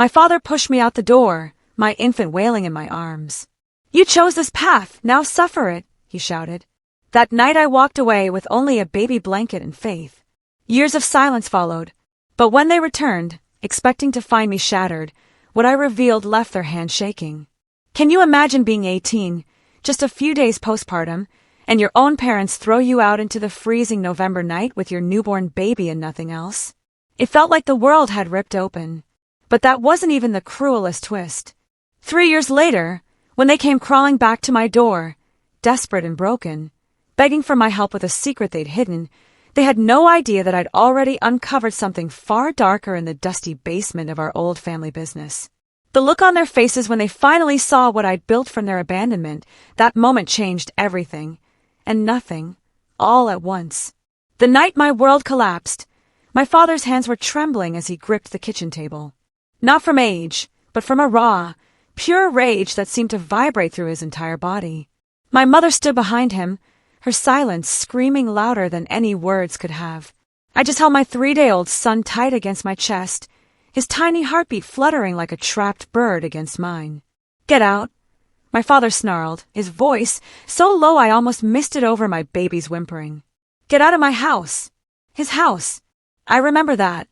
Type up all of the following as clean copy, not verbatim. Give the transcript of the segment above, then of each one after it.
My father pushed me out the door, my infant wailing in my arms. "You chose this path, now suffer it," he shouted. That night I walked away with only a baby blanket and faith. Years of silence followed, but when they returned, expecting to find me shattered, what I revealed left their hands shaking. Can you imagine being 18, just a few days postpartum, and your own parents throw you out into the freezing November night with your newborn baby and nothing else? It felt like the world had ripped open. But that wasn't even the cruelest twist. 3 years later, when they came crawling back to my door, desperate and broken, begging for my help with a secret they'd hidden, they had no idea that I'd already uncovered something far darker in the dusty basement of our old family business. The look on their faces when they finally saw what I'd built from their abandonment, that moment changed everything. And nothing, all at once. The night my world collapsed, my father's hands were trembling as he gripped the kitchen table. Not from age, but from a raw, pure rage that seemed to vibrate through his entire body. My mother stood behind him, her silence screaming louder than any words could have. I just held my 3-day-old son tight against my chest, his tiny heartbeat fluttering like a trapped bird against mine. "Get out," my father snarled, his voice so low I almost misted over my baby's whimpering. "Get out of my house." His house. I remember that.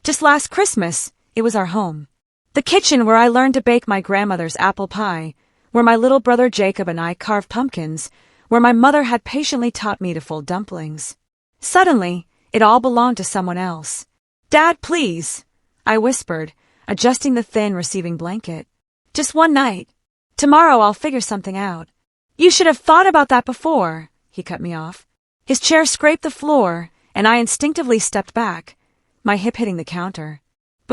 Just last Christmas, it was our home. The kitchen where I learned to bake my grandmother's apple pie, where my little brother Jacob and I carved pumpkins, where my mother had patiently taught me to fold dumplings. Suddenly, it all belonged to someone else. "Dad, please," I whispered, adjusting the thin receiving blanket. "Just one night. Tomorrow I'll figure something out." "You should have thought about that before," he cut me off. His chair scraped the floor, and I instinctively stepped back, my hip hitting the counter.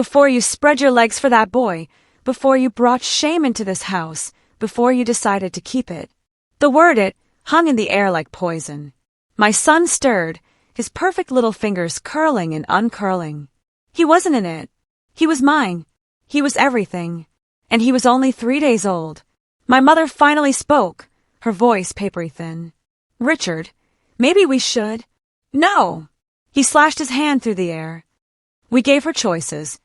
"Before you spread your legs for that boy, before you brought shame into this house, before you decided to keep it." The word "it" hung in the air like poison. My son stirred, his perfect little fingers curling and uncurling. He wasn't in it. He was mine. He was everything. And he was only 3 days old. My mother finally spoke, her voice papery thin. "Richard, maybe we should." "No!" He slashed his hand through the air. "We gave her choices.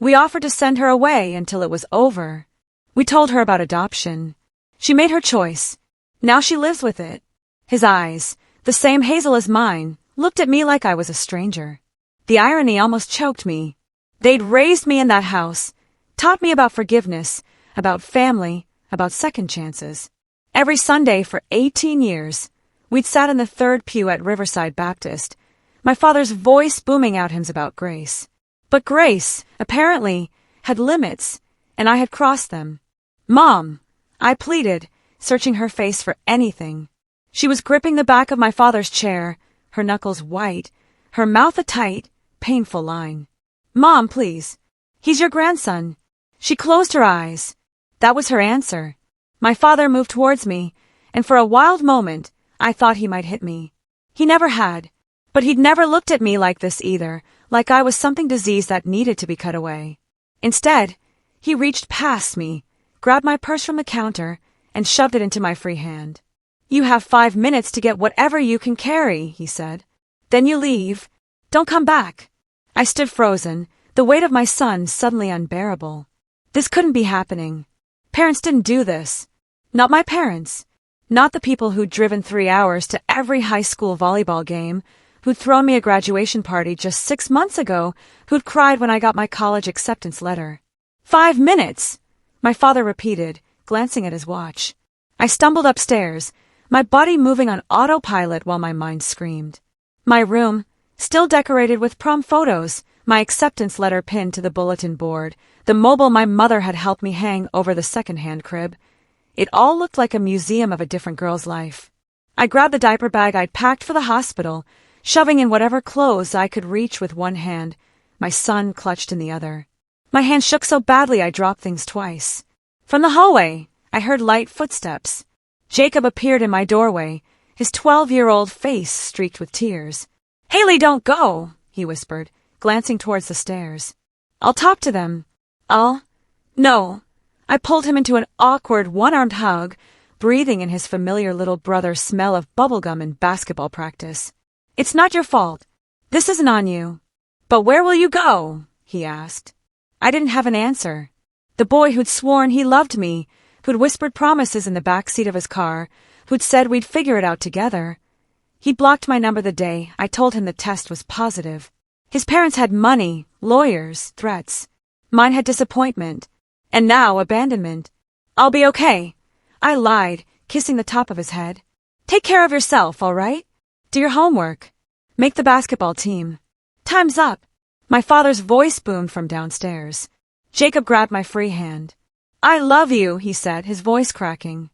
We offered to send her away until it was over. We told her about adoption. She made her choice. Now she lives with it." His eyes, the same hazel as mine, looked at me like I was a stranger. The irony almost choked me. They'd raised me in that house, taught me about forgiveness, about family, about second chances. Every Sunday for 18 years, we'd sat in the third pew at Riverside Baptist, my father's voice booming out hymns about grace. But grace, apparently, had limits, and I had crossed them. "Mom," I pleaded, searching her face for anything. She was gripping the back of my father's chair, her knuckles white, her mouth a tight, painful line. "Mom, please. He's your grandson." She closed her eyes. That was her answer. My father moved towards me, and for a wild moment, I thought he might hit me. He never had. But he'd never looked at me like this either, like I was something diseased that needed to be cut away. Instead, he reached past me, grabbed my purse from the counter, and shoved it into my free hand. "You have 5 minutes to get whatever you can carry," he said. "Then you leave. Don't come back." I stood frozen, the weight of my son suddenly unbearable. This couldn't be happening. Parents didn't do this. Not my parents. Not the people who'd driven 3 hours to every high school volleyball game, who'd thrown me a graduation party just 6 months ago, who'd cried when I got my college acceptance letter. 5 minutes, my father repeated, glancing at his watch. I stumbled upstairs, my body moving on autopilot while my mind screamed. My room, still decorated with prom photos, my acceptance letter pinned to the bulletin board, the mobile my mother had helped me hang over the second-hand crib. It all looked like a museum of a different girl's life. I grabbed the diaper bag I'd packed for the hospital, shoving in whatever clothes I could reach with one hand, my son clutched in the other. My hand shook so badly I dropped things twice. From the hallway, I heard light footsteps. Jacob appeared in my doorway, his 12-year-old face streaked with tears. "Haley, don't go," he whispered, glancing towards the stairs. "I'll talk to them. No." I pulled him into an awkward one-armed hug, breathing in his familiar little brother's smell of bubblegum and basketball practice. "It's not your fault. This isn't on you." "But where will you go?" he asked. I didn't have an answer. The boy who'd sworn he loved me, who'd whispered promises in the backseat of his car, who'd said we'd figure it out together. He'd blocked my number the day I told him the test was positive. His parents had money, lawyers, threats. Mine had disappointment. And now abandonment. I'll be okay, I lied, kissing the top of his head. Take care of yourself, all right? Do your homework. Make the basketball team. Time's up. My father's voice boomed from downstairs. Jacob grabbed my free hand. I love you, he said, his voice cracking.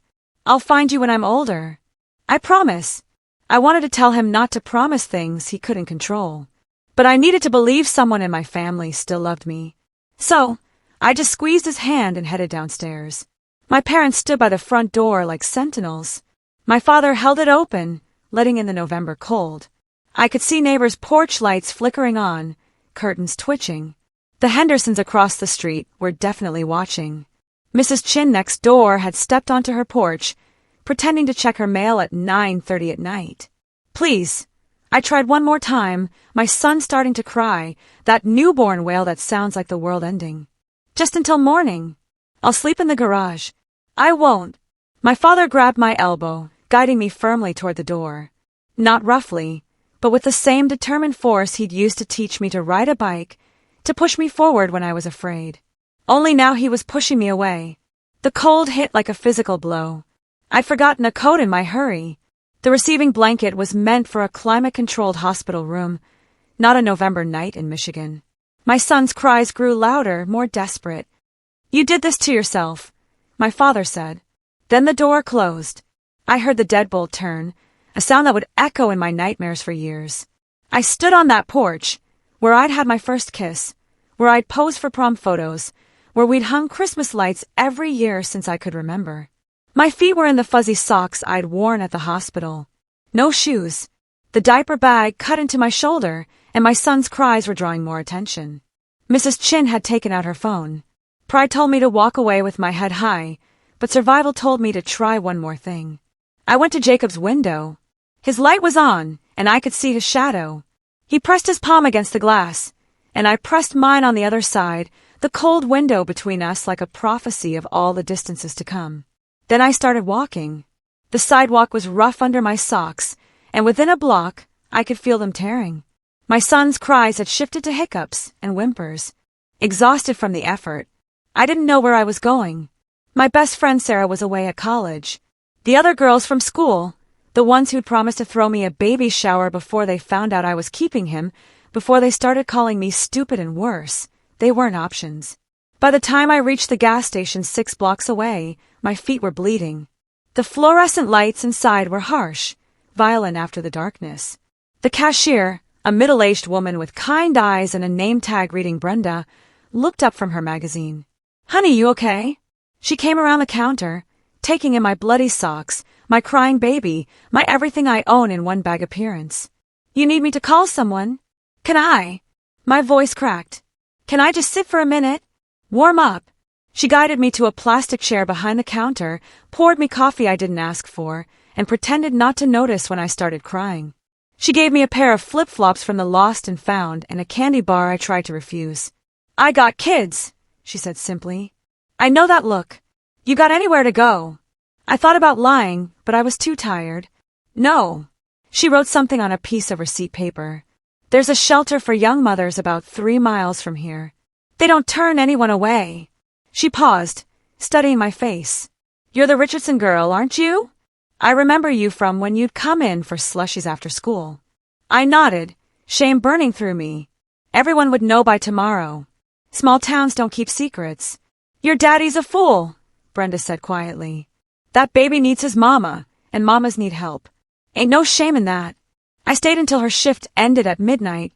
I'll find you when I'm older. I promise. I wanted to tell him not to promise things he couldn't control. But I needed to believe someone in my family still loved me. So, I just squeezed his hand and headed downstairs. My parents stood by the front door like sentinels. My father held it open, letting in the November cold. I could see neighbors' porch lights flickering on, curtains twitching. The Hendersons across the street were definitely watching. Mrs. Chin next door had stepped onto her porch, pretending to check her mail at 9:30 at night. Please. I tried one more time, my son starting to cry, that newborn wail that sounds like the world ending. Just until morning. I'll sleep in the garage. I won't. My father grabbed my elbow, guiding me firmly toward the door. Not roughly, but with the same determined force he'd used to teach me to ride a bike, to push me forward when I was afraid. Only now he was pushing me away. The cold hit like a physical blow. I'd forgotten a coat in my hurry. The receiving blanket was meant for a climate-controlled hospital room, not a November night in Michigan. My son's cries grew louder, more desperate. You did this to yourself, my father said. Then the door closed. I heard the deadbolt turn, a sound that would echo in my nightmares for years. I stood on that porch, where I'd had my first kiss, where I'd posed for prom photos, where we'd hung Christmas lights every year since I could remember. My feet were in the fuzzy socks I'd worn at the hospital. No shoes. The diaper bag cut into my shoulder, and my son's cries were drawing more attention. Mrs. Chin had taken out her phone. Pride told me to walk away with my head high, but survival told me to try one more thing. I went to Jacob's window. His light was on, and I could see his shadow. He pressed his palm against the glass, and I pressed mine on the other side, the cold window between us like a prophecy of all the distances to come. Then I started walking. The sidewalk was rough under my socks, and within a block, I could feel them tearing. My son's cries had shifted to hiccups and whimpers. Exhausted from the effort, I didn't know where I was going. My best friend Sarah was away at college. The other girls from school, the ones who'd promised to throw me a baby shower before they found out I was keeping him, before they started calling me stupid and worse, they weren't options. By the time I reached the gas station 6 blocks away, my feet were bleeding. The fluorescent lights inside were harsh, violent after the darkness. The cashier, a middle-aged woman with kind eyes and a name tag reading Brenda, looked up from her magazine. Honey, you okay? She came around the counter, taking in my bloody socks, my crying baby, my everything I own in one bag appearance. You need me to call someone? Can I? My voice cracked. Can I just sit for a minute? Warm up. She guided me to a plastic chair behind the counter, poured me coffee I didn't ask for, and pretended not to notice when I started crying. She gave me a pair of flip-flops from the Lost and Found and a candy bar I tried to refuse. I got kids, she said simply. I know that look. You got anywhere to go? I thought about lying, but I was too tired. No. She wrote something on a piece of receipt paper. There's a shelter for young mothers about 3 miles from here. They don't turn anyone away. She paused, studying my face. You're the Richardson girl, aren't you? I remember you from when you'd come in for slushies after school. I nodded, shame burning through me. Everyone would know by tomorrow. Small towns don't keep secrets. Your daddy's a fool, Brenda said quietly. That baby needs his mama, and mamas need help. Ain't no shame in that. I stayed until her shift ended at midnight,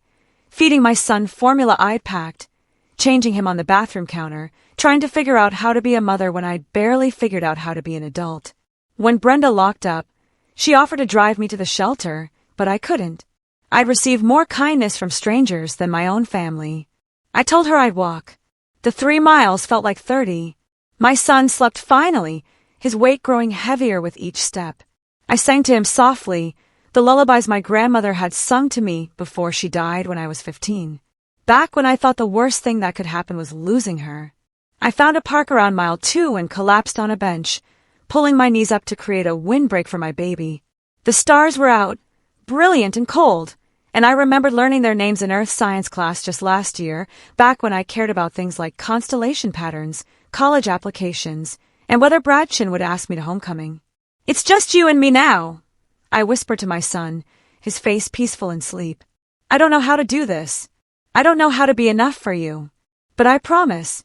feeding my son formula I'd packed, changing him on the bathroom counter, trying to figure out how to be a mother when I'd barely figured out how to be an adult. When Brenda locked up, she offered to drive me to the shelter, but I couldn't. I'd received more kindness from strangers than my own family. I told her I'd walk. The 3 miles felt like 30. My son slept finally, his weight growing heavier with each step. I sang to him softly, the lullabies my grandmother had sung to me before she died when I was 15. Back when I thought the worst thing that could happen was losing her. I found a park around mile 2 and collapsed on a bench, pulling my knees up to create a windbreak for my baby. The stars were out, brilliant and cold, and I remembered learning their names in Earth Science class just last year, back when I cared about things like constellation patterns, college applications, and whether Bradshin would ask me to homecoming. "It's just you and me now," I whispered to my son, his face peaceful in sleep. "I don't know how to do this. I don't know how to be enough for you. But I promise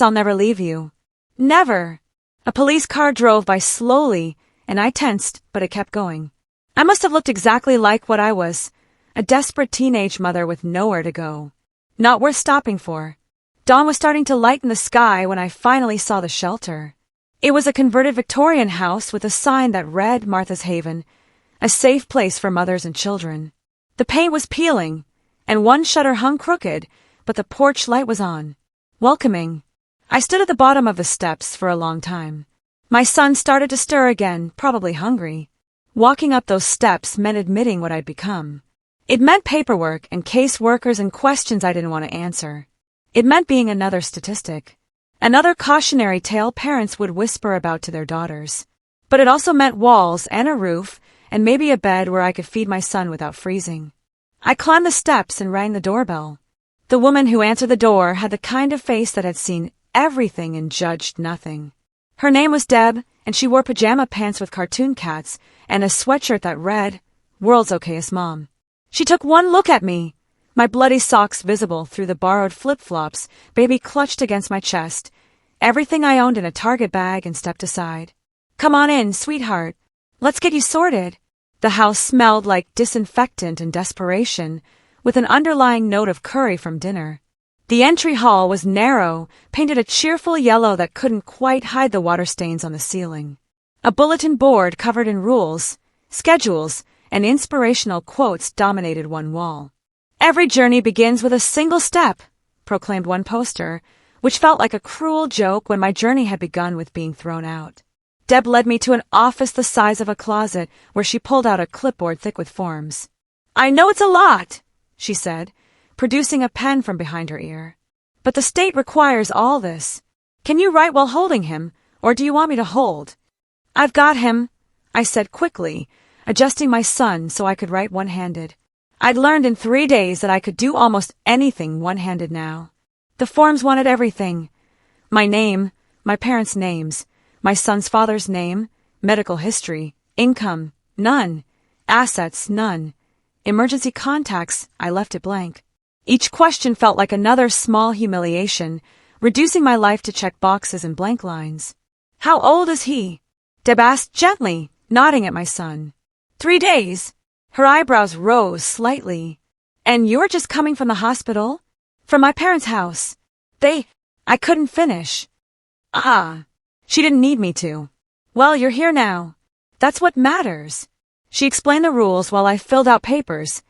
I'll never leave you. Never." A police car drove by slowly, and I tensed, but it kept going. I must have looked exactly like what I was, a desperate teenage mother with nowhere to go. Not worth stopping for. Dawn was starting to lighten the sky when I finally saw the shelter. It was a converted Victorian house with a sign that read Martha's Haven, a safe place for mothers and children. The paint was peeling, and one shutter hung crooked, but the porch light was on. Welcoming. I stood at the bottom of the steps for a long time. My son started to stir again, probably hungry. Walking up those steps meant admitting what I'd become. It meant paperwork and caseworkers and questions I didn't want to answer. It meant being another statistic. Another cautionary tale parents would whisper about to their daughters. But it also meant walls and a roof and maybe a bed where I could feed my son without freezing. I climbed the steps and rang the doorbell. The woman who answered the door had the kind of face that had seen everything and judged nothing. Her name was Deb, and she wore pajama pants with cartoon cats and a sweatshirt that read, "World's Okayest Mom." She took one look at me, my bloody socks visible through the borrowed flip-flops, baby clutched against my chest, everything I owned in a Target bag, and stepped aside. "Come on in, sweetheart. Let's get you sorted." The house smelled like disinfectant and desperation, with an underlying note of curry from dinner. The entry hall was narrow, painted a cheerful yellow that couldn't quite hide the water stains on the ceiling. A bulletin board covered in rules, schedules, and inspirational quotes dominated one wall. "Every journey begins with a single step," proclaimed one poster, which felt like a cruel joke when my journey had begun with being thrown out. Deb led me to an office the size of a closet where she pulled out a clipboard thick with forms. "I know it's a lot," she said, producing a pen from behind her ear. "But the state requires all this. Can you write while holding him, or do you want me to hold?" "I've got him," I said quickly, adjusting my son so I could write one-handed. I'd learned in 3 days that I could do almost anything one-handed now. The forms wanted everything. My name, my parents' names, my son's father's name, medical history, income, none, assets, none, emergency contacts, I left it blank. Each question felt like another small humiliation, reducing my life to check boxes and blank lines. "How old is he?" Deb asked gently, nodding at my son. 3 days. Her eyebrows rose slightly. "And you're just coming from the hospital?" "From my parents' house. I couldn't finish." "Ah." She didn't need me to. "Well, you're here now. That's what matters." She explained the rules while I filled out papers.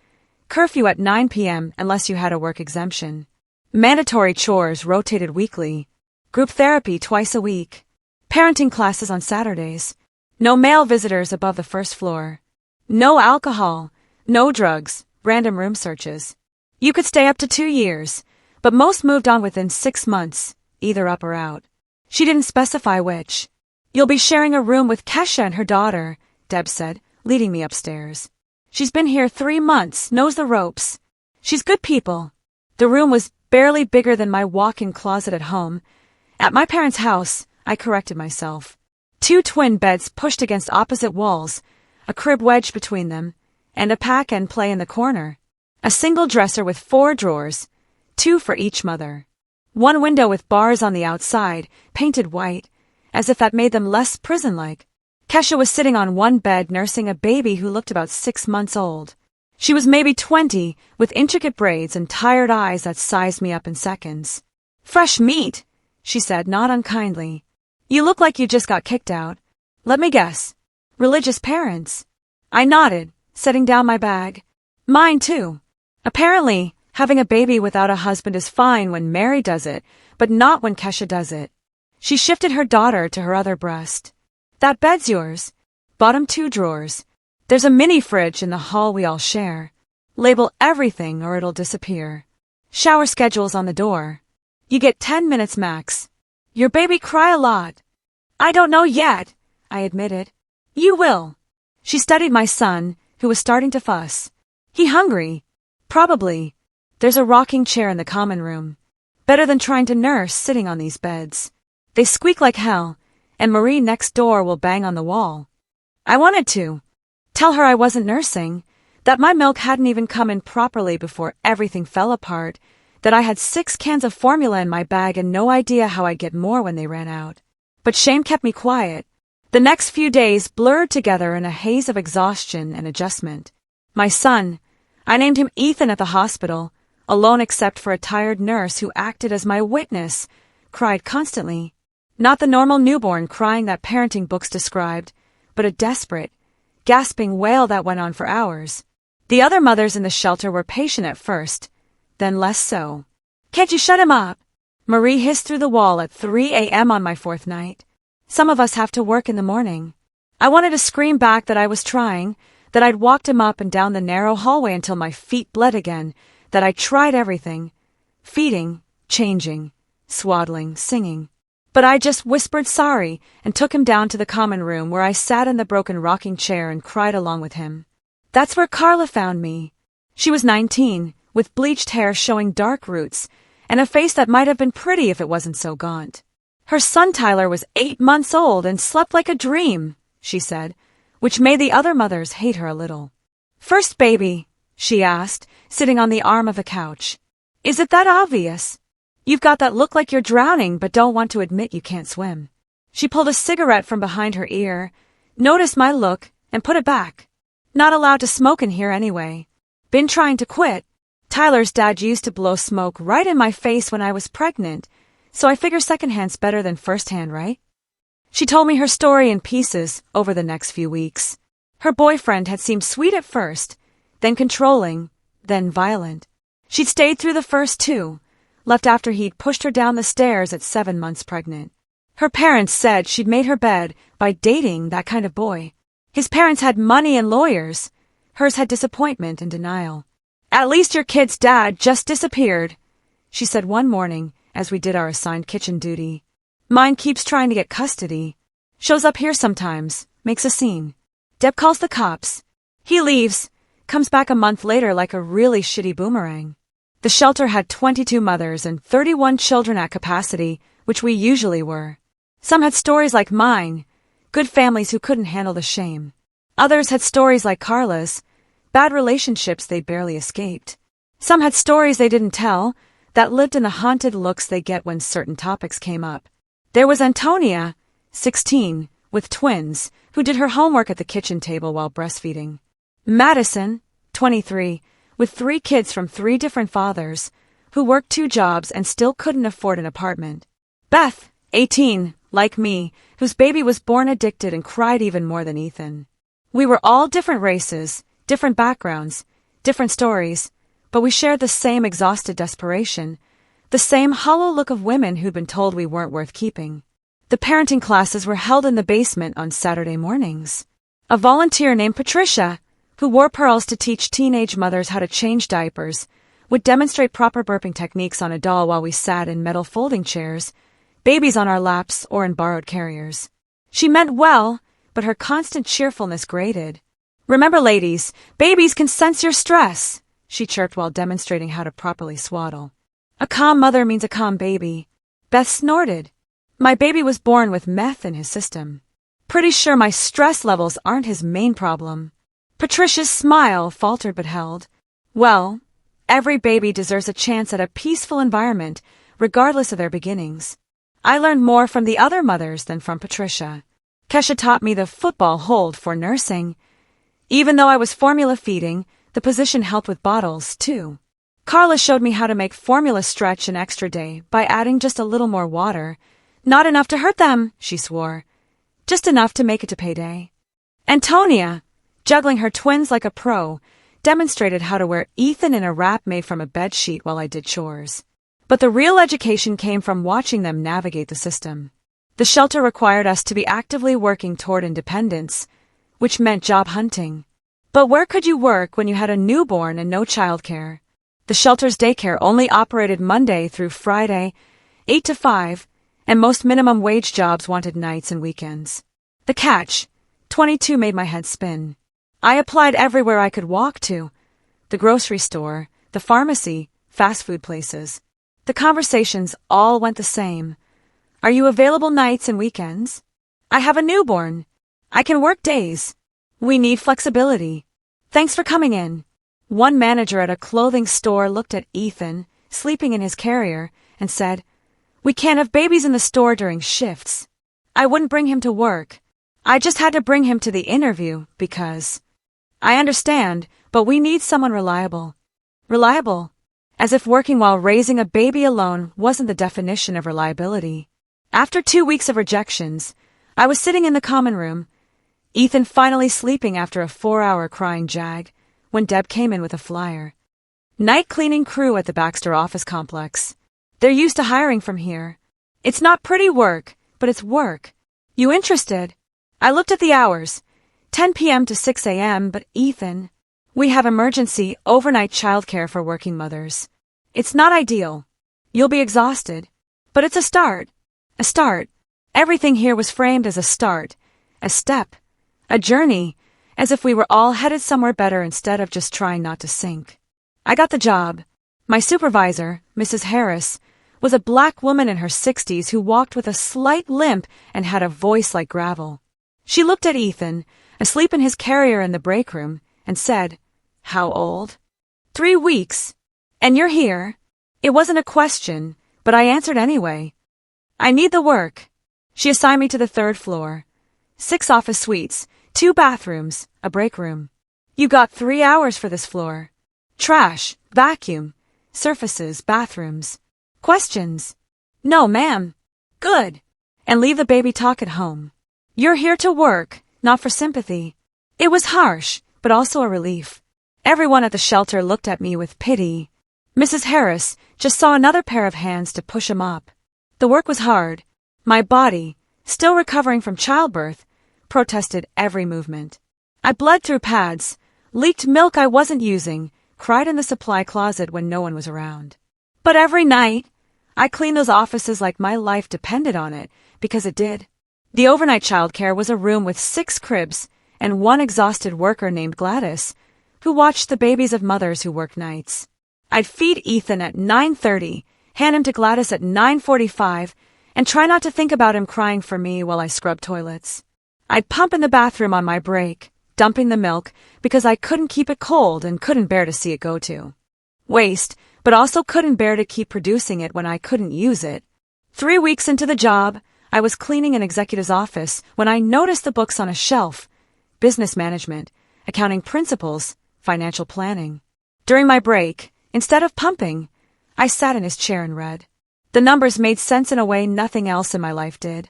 Curfew at 9 p.m. unless you had a work exemption. Mandatory chores rotated weekly. Group therapy twice a week. Parenting classes on Saturdays. No male visitors above the first floor. No alcohol. No drugs. Random room searches. You could stay up to 2 years, but most moved on within 6 months, either up or out. She didn't specify which. "You'll be sharing a room with Kesha and her daughter," Deb said, leading me upstairs. "She's been here 3 months, knows the ropes. She's good people." The room was barely bigger than my walk-in closet at home. At my parents' house, I corrected myself. 2 twin beds pushed against opposite walls, a crib wedged between them, and a pack and play in the corner. A single dresser with 4 drawers, 2 for each mother. One window with bars on the outside, painted white, as if that made them less prison-like. Kesha was sitting on one bed nursing a baby who looked about 6 months old. She was maybe 20, with intricate braids and tired eyes that sized me up in seconds. "Fresh meat," she said, not unkindly. "You look like you just got kicked out. Let me guess. Religious parents." I nodded, setting down my bag. "Mine, too. Apparently, having a baby without a husband is fine when Mary does it, but not when Kesha does it." She shifted her daughter to her other breast. "That bed's yours. Bottom 2 drawers. There's a mini fridge in the hall we all share. Label everything or it'll disappear. Shower schedule's on the door. You get 10 minutes max. Your baby cry a lot. I don't know yet, I admitted. You will. She studied my son, who was starting to fuss. He hungry? Probably. There's a rocking chair in the common room. Better than trying to nurse sitting on these beds. They squeak like hell, and Marie next door will bang on the wall. I wanted to tell her I wasn't nursing, that my milk hadn't even come in properly before everything fell apart, that I had 6 cans of formula in my bag and no idea how I'd get more when they ran out. But shame kept me quiet. The next few days blurred together in a haze of exhaustion and adjustment. My son, I named him Ethan at the hospital, alone except for a tired nurse who acted as my witness, cried constantly. Not the normal newborn crying that parenting books described, but a desperate, gasping wail that went on for hours. The other mothers in the shelter were patient at first, then less so. Can't you shut him up? Marie hissed through the wall at 3 a.m. on my 4th night. Some of us have to work in the morning. I wanted to scream back that I was trying, that I'd walked him up and down the narrow hallway until my feet bled again, that I tried everything. Feeding, changing, swaddling, singing. But I just whispered sorry and took him down to the common room where I sat in the broken rocking chair and cried along with him. That's where Carla found me. She was 19, with bleached hair showing dark roots, and a face that might have been pretty if it wasn't so gaunt. Her son Tyler was 8 months old and slept like a dream, she said, which made the other mothers hate her a little. First baby, she asked, sitting on the arm of the couch. Is it that obvious? You've got that look like you're drowning but don't want to admit you can't swim. She pulled a cigarette from behind her ear, noticed my look, and put it back. Not allowed to smoke in here anyway. Been trying to quit. Tyler's dad used to blow smoke right in my face when I was pregnant, so I figure secondhand's better than firsthand, right? She told me her story in pieces over the next few weeks. Her boyfriend had seemed sweet at first, then controlling, then violent. She'd stayed through the first 2, left after he'd pushed her down the stairs at 7 months pregnant. Her parents said she'd made her bed by dating that kind of boy. His parents had money and lawyers. Hers had disappointment and denial. At least your kid's dad just disappeared, she said one morning as we did our assigned kitchen duty. Mine keeps trying to get custody. Shows up here sometimes, makes a scene. Deb calls the cops. He leaves, comes back a month later like a really shitty boomerang. The shelter had 22 mothers and 31 children at capacity, which we usually were. Some had stories like mine, good families who couldn't handle the shame. Others had stories like Carla's, bad relationships they barely escaped. Some had stories they didn't tell, that lived in the haunted looks they get when certain topics came up. There was Antonia, 16, with twins, who did her homework at the kitchen table while breastfeeding. Madison, 23, with 3 kids from 3 different fathers, who worked 2 jobs and still couldn't afford an apartment. Beth, 18, like me, whose baby was born addicted and cried even more than Ethan. We were all different races, different backgrounds, different stories, but we shared the same exhausted desperation, the same hollow look of women who'd been told we weren't worth keeping. The parenting classes were held in the basement on Saturday mornings. A volunteer named Patricia, who wore pearls to teach teenage mothers how to change diapers, would demonstrate proper burping techniques on a doll while we sat in metal folding chairs, babies on our laps or in borrowed carriers. She meant well, but her constant cheerfulness grated. Remember, ladies, babies can sense your stress, she chirped while demonstrating how to properly swaddle. A calm mother means a calm baby. Beth snorted. My baby was born with meth in his system. Pretty sure my stress levels aren't his main problem. Patricia's smile faltered but held. Well, every baby deserves a chance at a peaceful environment, regardless of their beginnings. I learned more from the other mothers than from Patricia. Kesha taught me the football hold for nursing. Even though I was formula feeding, the position helped with bottles, too. Carla showed me how to make formula stretch an extra day by adding just a little more water. Not enough to hurt them, she swore. Just enough to make it to payday. Antonia, juggling her twins like a pro, demonstrated how to wear Ethan in a wrap made from a bed sheet while I did chores. But the real education came from watching them navigate the system. The shelter required us to be actively working toward independence, which meant job hunting. But where could you work when you had a newborn and no childcare? The shelter's daycare only operated Monday through Friday, 8 to 5, and most minimum wage jobs wanted nights and weekends. The catch, 22, made my head spin. I applied everywhere I could walk to. The grocery store, the pharmacy, fast food places. The conversations all went the same. Are you available nights and weekends? I have a newborn. I can work days. We need flexibility. Thanks for coming in. One manager at a clothing store looked at Ethan, sleeping in his carrier, and said, "We can't have babies in the store during shifts." I wouldn't bring him to work. I just had to bring him to the interview because... I understand, but we need someone reliable. Reliable? As if working while raising a baby alone wasn't the definition of reliability. After 2 weeks of rejections, I was sitting in the common room, Ethan finally sleeping after a 4-hour crying jag, when Deb came in with a flyer. Night cleaning crew at the Baxter office complex. They're used to hiring from here. It's not pretty work, but it's work. You interested? I looked at the hours. 10 p.m. to 6 a.m., but Ethan, we have emergency overnight childcare for working mothers. It's not ideal. You'll be exhausted. But it's a start. A start. Everything here was framed as a start. A step. A journey. As if we were all headed somewhere better instead of just trying not to sink. I got the job. My supervisor, Mrs. Harris, was a black woman in her 60s who walked with a slight limp and had a voice like gravel. She looked at Ethan, asleep in his carrier in the break room, and said, "How old?" 3 weeks. And you're here? It wasn't a question, but I answered anyway. I need the work. She assigned me to the 3rd floor. 6 office suites, 2 bathrooms, a break room. You got 3 hours for this floor. Trash, vacuum, surfaces, bathrooms. Questions? No, ma'am. Good. And leave the baby talk at home. You're here to work, not for sympathy. It was harsh, but also a relief. Everyone at the shelter looked at me with pity. Mrs. Harris just saw another pair of hands to push him up. The work was hard. My body, still recovering from childbirth, protested every movement. I bled through pads, leaked milk I wasn't using, cried in the supply closet when no one was around. But every night, I cleaned those offices like my life depended on it, because it did. The overnight childcare was a room with 6 cribs and one exhausted worker named Gladys, who watched the babies of mothers who worked nights. I'd feed Ethan at 9:30, hand him to Gladys at 9:45, and try not to think about him crying for me while I scrubbed toilets. I'd pump in the bathroom on my break, dumping the milk because I couldn't keep it cold and couldn't bear to see it go to waste, but also couldn't bear to keep producing it when I couldn't use it. 3 weeks into the job, I was cleaning an executive's office when I noticed the books on a shelf: business management, accounting principles, financial planning. During my break, instead of pumping, I sat in his chair and read. The numbers made sense in a way nothing else in my life did.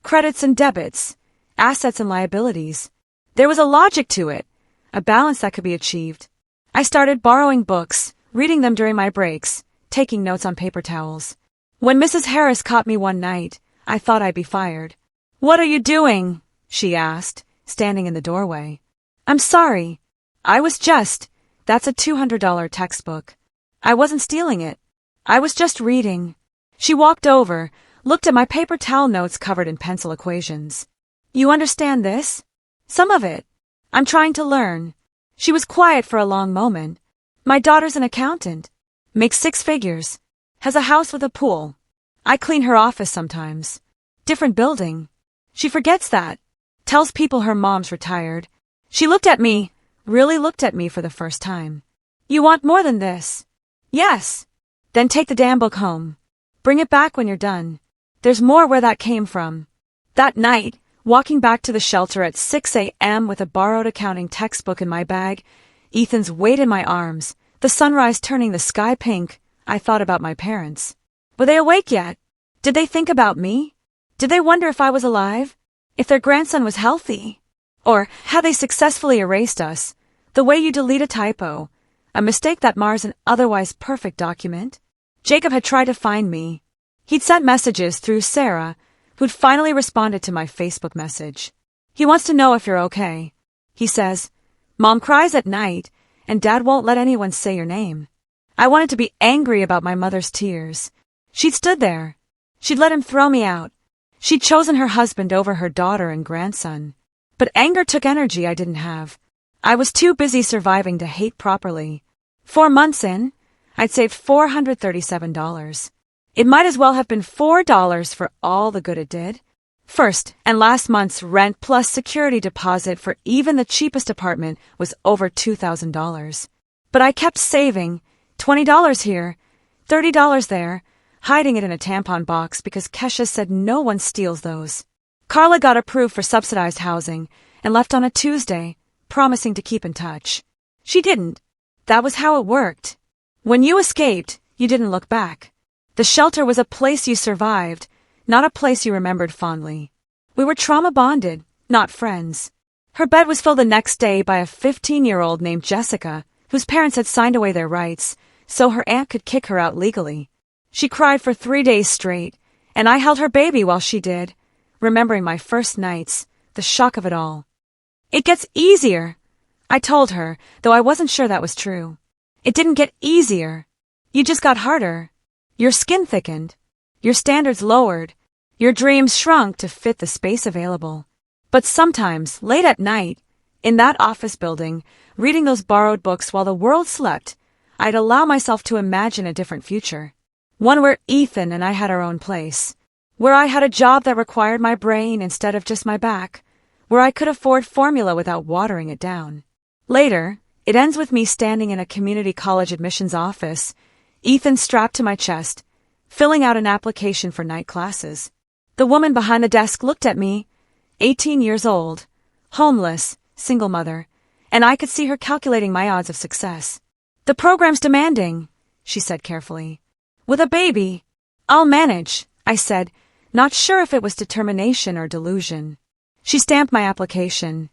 Credits and debits, assets and liabilities. There was a logic to it, a balance that could be achieved. I started borrowing books, reading them during my breaks, taking notes on paper towels. When Mrs. Harris caught me one night, I thought I'd be fired. "What are you doing?" she asked, standing in the doorway. "I'm sorry. That's a $200 textbook. I wasn't stealing it. I was just reading." She walked over, looked at my paper towel notes covered in pencil equations. "You understand this?" "Some of it. I'm trying to learn." She was quiet for a long moment. "My daughter's an accountant. Makes 6 figures. Has a house with a pool. I clean her office sometimes. Different building. She forgets that. Tells people her mom's retired." She looked at me, really looked at me for the first time. "You want more than this?" "Yes." "Then take the damn book home. Bring it back when you're done. There's more where that came from." That night, walking back to the shelter at 6 a.m. with a borrowed accounting textbook in my bag, Ethan's weight in my arms, the sunrise turning the sky pink, I thought about my parents. Were they awake yet? Did they think about me? Did they wonder if I was alive? If their grandson was healthy? Or had they successfully erased us, the way you delete a typo, a mistake that mars an otherwise perfect document? Jacob had tried to find me. He'd sent messages through Sarah, who'd finally responded to my Facebook message. He wants to know if you're okay. He says, "Mom cries at night, and Dad won't let anyone say your name." I wanted to be angry about my mother's tears. She'd stood there, She'd let him throw me out. She'd chosen her husband over her daughter and grandson. But anger took energy I didn't have. I was too busy surviving to hate properly. 4 months in, I'd saved $437. It might as well have been $4 for all the good it did. First and last month's rent plus security deposit for even the cheapest apartment was over $2,000. But I kept saving, $20 here, $30 there, hiding it in a tampon box because Kesha said no one steals those. Carla got approved for subsidized housing and left on a Tuesday, promising to keep in touch. She didn't. That was how it worked. When you escaped, you didn't look back. The shelter was a place you survived, not a place you remembered fondly. We were trauma-bonded, not friends. Her bed was filled the next day by a 15-year-old named Jessica, whose parents had signed away their rights, so her aunt could kick her out legally. She cried for 3 days straight, and I held her baby while she did, remembering my first nights, the shock of it all. It gets easier, I told her, though I wasn't sure that was true. It didn't get easier. You just got harder. Your skin thickened. Your standards lowered. Your dreams shrunk to fit the space available. But sometimes, late at night, in that office building, reading those borrowed books while the world slept, I'd allow myself to imagine a different future. One where Ethan and I had our own place. Where I had a job that required my brain instead of just my back. Where I could afford formula without watering it down. Later, it ends with me standing in a community college admissions office, Ethan strapped to my chest, filling out an application for night classes. The woman behind the desk looked at me, 18 years old, homeless, single mother, and I could see her calculating my odds of success. The program's demanding, she said carefully. With a baby, I'll manage, I said, not sure if it was determination or delusion. She stamped my application.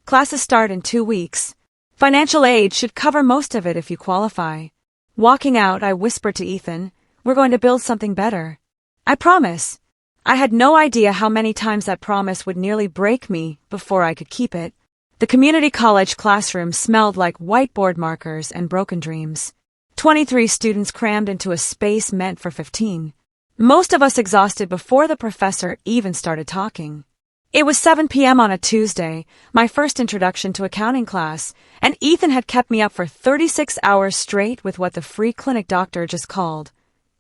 Classes start in 2 weeks. Financial aid should cover most of it if you qualify. Walking out, I whispered to Ethan, we're going to build something better. I promise. I had no idea how many times that promise would nearly break me before I could keep it. The community college classroom smelled like whiteboard markers and broken dreams. 23 students crammed into a space meant for 15. Most of us exhausted before the professor even started talking. It was 7 p.m. on a Tuesday, my first introduction to accounting class, and Ethan had kept me up for 36 hours straight with what the free clinic doctor just called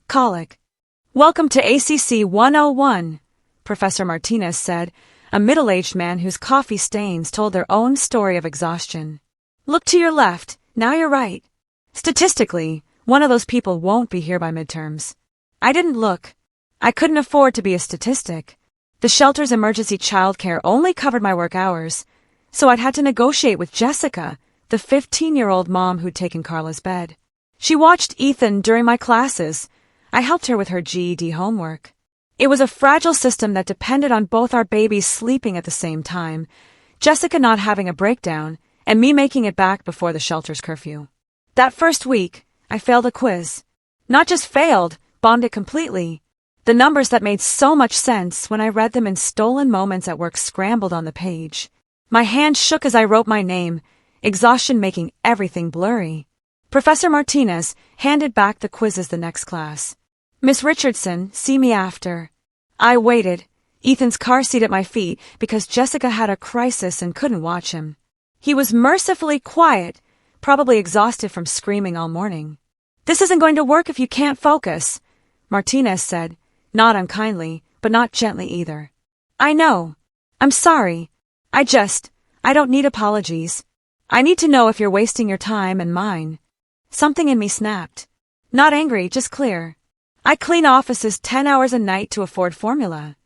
colic. Welcome to ACC 101, Professor Martinez said, a middle-aged man whose coffee stains told their own story of exhaustion. Look to your left, now you're right. Statistically, one of those people won't be here by midterms. I didn't look. I couldn't afford to be a statistic. The shelter's emergency childcare only covered my work hours, so I'd had to negotiate with Jessica, the 15-year-old mom who'd taken Carla's bed. She watched Ethan during my classes. I helped her with her GED homework. It was a fragile system that depended on both our babies sleeping at the same time, Jessica not having a breakdown, and me making it back before the shelter's curfew. That first week, I failed a quiz. Not just failed, bombed it completely. The numbers that made so much sense when I read them in stolen moments at work scrambled on the page. My hand shook as I wrote my name, exhaustion making everything blurry. Professor Martinez handed back the quizzes the next class. Miss Richardson, see me after. I waited, Ethan's car seat at my feet, because Jessica had a crisis and couldn't watch him. He was mercifully quiet, probably exhausted from screaming all morning. This isn't going to work if you can't focus, Martinez said. Not unkindly, but not gently either. I know. I'm sorry. I don't need apologies. I need to know if you're wasting your time and mine. Something in me snapped. Not angry, just clear. I clean offices 10 hours a night to afford formula.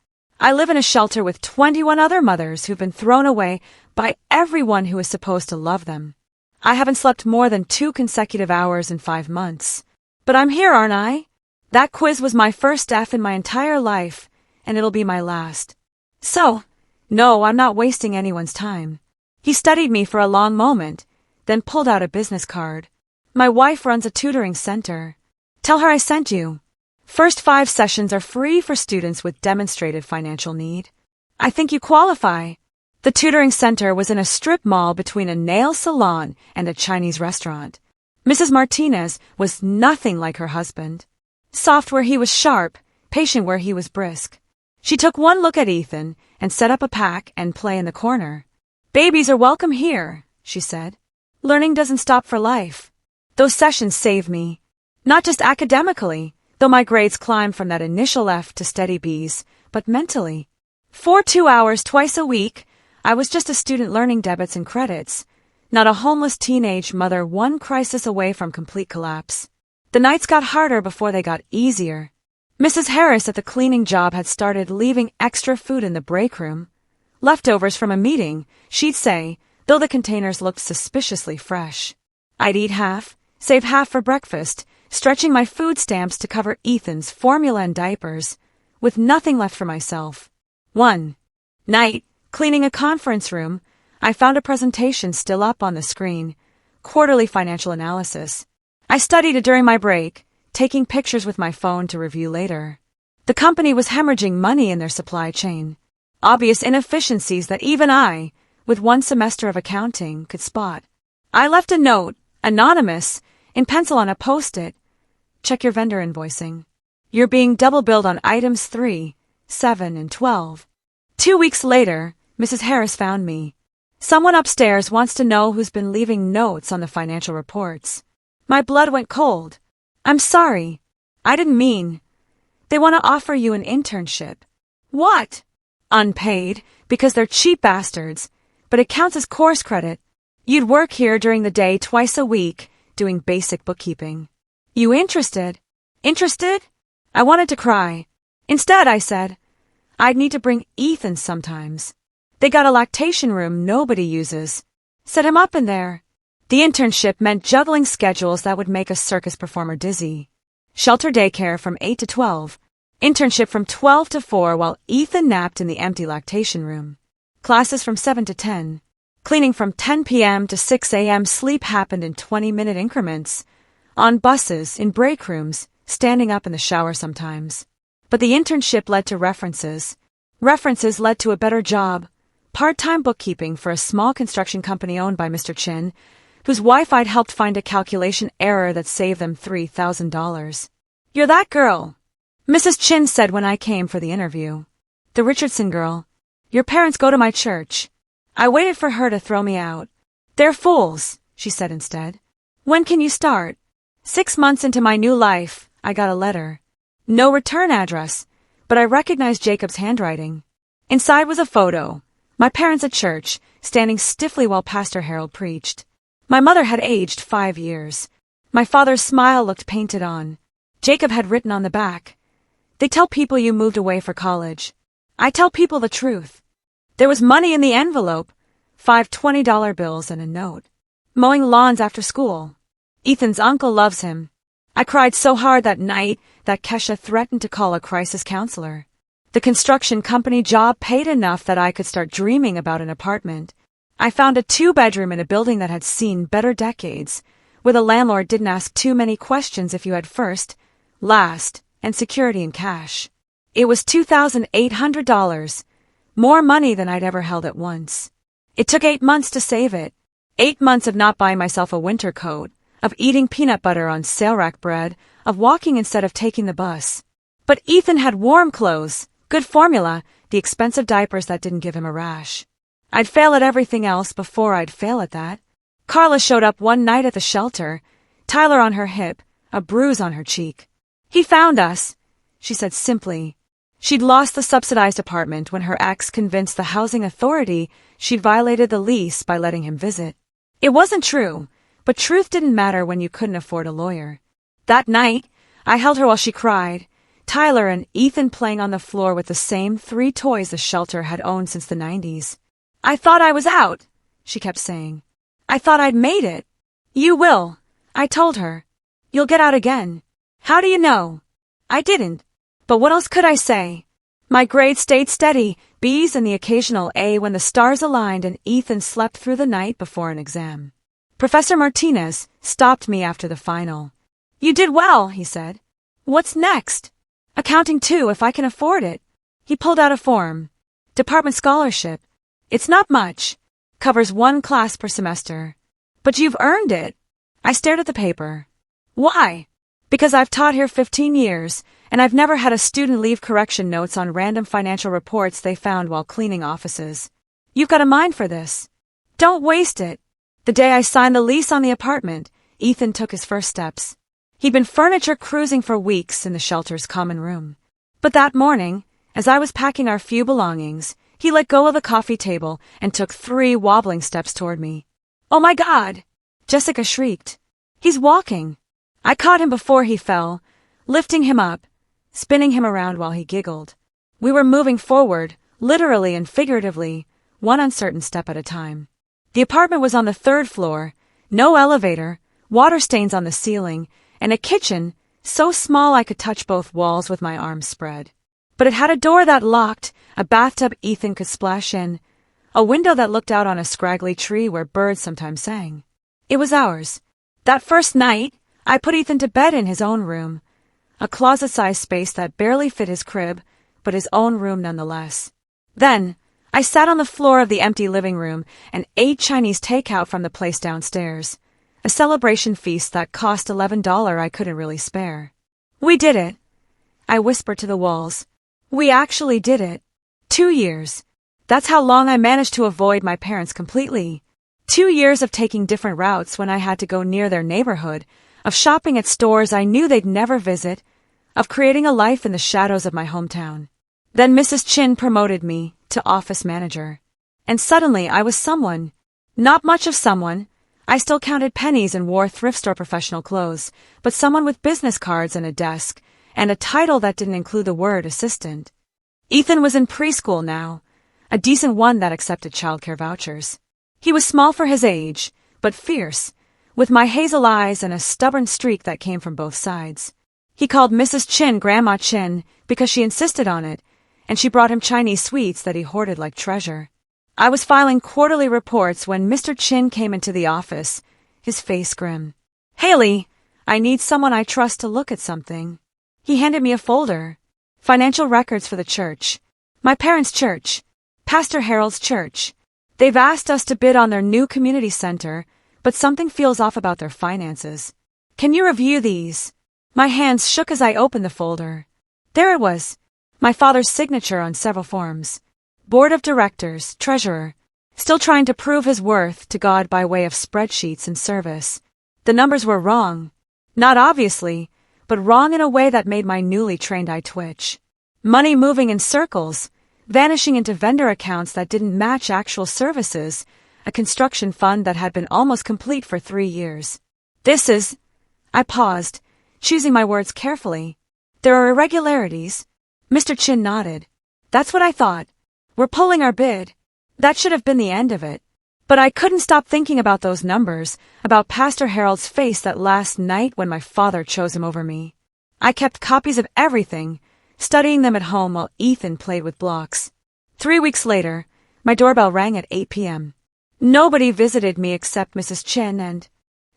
I live in a shelter with 21 other mothers who've been thrown away by everyone who is supposed to love them. I haven't slept more than 2 consecutive hours in 5 months. But I'm here, aren't I? That quiz was my first F in my entire life, and it'll be my last. So, no, I'm not wasting anyone's time. He studied me for a long moment, then pulled out a business card. My wife runs a tutoring center. Tell her I sent you. First 5 sessions are free for students with demonstrated financial need. I think you qualify. The tutoring center was in a strip mall between a nail salon and a Chinese restaurant. Mrs. Martinez was nothing like her husband. Soft where he was sharp, patient where he was brisk. She took one look at Ethan and set up a pack and play in the corner. "Babies are welcome here," she said. "Learning doesn't stop for life." Those sessions saved me. Not just academically, though my grades climbed from that initial F to steady Bs, but mentally. For 2 hours twice a week, I was just a student learning debits and credits, not a homeless teenage mother one crisis away from complete collapse. The nights got harder before they got easier. Mrs. Harris at the cleaning job had started leaving extra food in the break room. Leftovers from a meeting, she'd say, though the containers looked suspiciously fresh. I'd eat half, save half for breakfast, stretching my food stamps to cover Ethan's formula and diapers, with nothing left for myself. One night, cleaning a conference room, I found a presentation still up on the screen, quarterly financial analysis. I studied it during my break, taking pictures with my phone to review later. The company was hemorrhaging money in their supply chain. Obvious inefficiencies that even I, with 1 semester of accounting, could spot. I left a note, anonymous, in pencil on a post-it. "Check your vendor invoicing. You're being double billed on items 3, 7, and 12. 2 weeks later, Mrs. Harris found me. "Someone upstairs wants to know who's been leaving notes on the financial reports." My blood went cold. "I'm sorry. I didn't mean. They want to offer you an internship." "What?" "Unpaid, because they're cheap bastards, but it counts as course credit. You'd work here during the day twice a week, doing basic bookkeeping." "You interested?" "Interested?" I wanted to cry. Instead, I said, "I'd need to bring Ethan sometimes. They got a lactation room nobody uses. Set him up in there." The internship meant juggling schedules that would make a circus performer dizzy. Shelter daycare from 8 to 12. Internship from 12 to 4 while Ethan napped in the empty lactation room. Classes from 7 to 10. Cleaning from 10 p.m. to 6 a.m. Sleep happened in 20-minute increments. On buses, in break rooms, standing up in the shower sometimes. But the internship led to references. References led to a better job. Part-time bookkeeping for a small construction company owned by Mr. Chin, whose wife I'd helped find a calculation error that saved them $3,000. "You're that girl," Mrs. Chin said when I came for the interview. "The Richardson girl. Your parents go to my church." I waited for her to throw me out. "They're fools," she said instead. "When can you start?" 6 months into my new life, I got a letter. No return address, but I recognized Jacob's handwriting. Inside was a photo. My parents at church, standing stiffly while Pastor Harold preached. My mother had aged 5 years. My father's smile looked painted on. Jacob had written on the back, "They tell people you moved away for college. I tell people the truth." There was money in the envelope, 5 $20 bills and a note. "Mowing lawns after school. Ethan's uncle loves him." I cried so hard that night that Kesha threatened to call a crisis counselor. The construction company job paid enough that I could start dreaming about an apartment. I found a 2-bedroom in a building that had seen better decades, where the landlord didn't ask too many questions if you had first, last, and security in cash. It was $2,800, more money than I'd ever held at once. It took 8 months to save it. 8 months of not buying myself a winter coat, of eating peanut butter on sale rack bread, of walking instead of taking the bus. But Ethan had warm clothes, good formula, the expensive diapers that didn't give him a rash. I'd fail at everything else before I'd fail at that. Carla showed up one night at the shelter, Tyler on her hip, a bruise on her cheek. "He found us," she said simply. She'd lost the subsidized apartment when her ex convinced the housing authority she'd violated the lease by letting him visit. It wasn't true, but truth didn't matter when you couldn't afford a lawyer. That night, I held her while she cried, Tyler and Ethan playing on the floor with the same 3 toys the shelter had owned since the 90s. "I thought I was out," she kept saying. "I thought I'd made it." "You will," I told her. "You'll get out again." "How do you know?" I didn't. But what else could I say? My grades stayed steady, B's and the occasional A when the stars aligned and Ethan slept through the night before an exam. Professor Martinez stopped me after the final. "You did well," he said. "What's next?" "Accounting too, if I can afford it." He pulled out a form. "Department scholarship. It's not much. Covers 1 class per semester. But you've earned it." I stared at the paper. "Why?" "Because I've taught here 15 years, and I've never had a student leave correction notes on random financial reports they found while cleaning offices. You've got a mind for this. Don't waste it. The day I signed the lease on the apartment, Ethan took his first steps. He'd been furniture cruising for weeks in the shelter's common room. But that morning, as I was packing our few belongings, he let go of the coffee table and took 3 wobbling steps toward me. "Oh my God!" Jessica shrieked. "He's walking." I caught him before he fell, lifting him up, spinning him around while he giggled. We were moving forward, literally and figuratively, one uncertain step at a time. The apartment was on the 3rd floor, no elevator, water stains on the ceiling, and a kitchen so small I could touch both walls with my arms spread. But it had a door that locked, a bathtub Ethan could splash in, a window that looked out on a scraggly tree where birds sometimes sang. It was ours. That first night, I put Ethan to bed in his own room, a closet-sized space that barely fit his crib, but his own room nonetheless. Then, I sat on the floor of the empty living room and ate Chinese takeout from the place downstairs, a celebration feast that cost $11 I couldn't really spare. We did it, I whispered to the walls. We actually did it. 2 years. That's how long I managed to avoid my parents completely. 2 years of taking different routes when I had to go near their neighborhood, of shopping at stores I knew they'd never visit, of creating a life in the shadows of my hometown. Then Mrs. Chin promoted me to office manager. And suddenly I was someone. Not much of someone. I still counted pennies and wore thrift store professional clothes, but someone with business cards and a desk, and a title that didn't include the word assistant. Ethan was in preschool now, a decent one that accepted childcare vouchers. He was small for his age, but fierce, with my hazel eyes and a stubborn streak that came from both sides. He called Mrs. Chin Grandma Chin because she insisted on it, and she brought him Chinese sweets that he hoarded like treasure. I was filing quarterly reports when Mr. Chin came into the office, his face grim. "Haley, I need someone I trust to look at something." He handed me a folder. Financial records for the church. My parents' church. Pastor Harold's church. They've asked us to bid on their new community center, but something feels off about their finances. Can you review these? My hands shook as I opened the folder. There it was. My father's signature on several forms. Board of Directors, Treasurer. Still trying to prove his worth to God by way of spreadsheets and service. The numbers were wrong. Not obviously, but wrong in a way that made my newly trained eye twitch. Money moving in circles, vanishing into vendor accounts that didn't match actual services, a construction fund that had been almost complete for 3 years. This is... I paused, choosing my words carefully. There are irregularities. Mr. Chin nodded. That's what I thought. We're pulling our bid. That should have been the end of it. But I couldn't stop thinking about those numbers, about Pastor Harold's face that last night when my father chose him over me. I kept copies of everything, studying them at home while Ethan played with blocks. 3 weeks later, my doorbell rang at 8 p.m. Nobody visited me except Mrs. Chin, and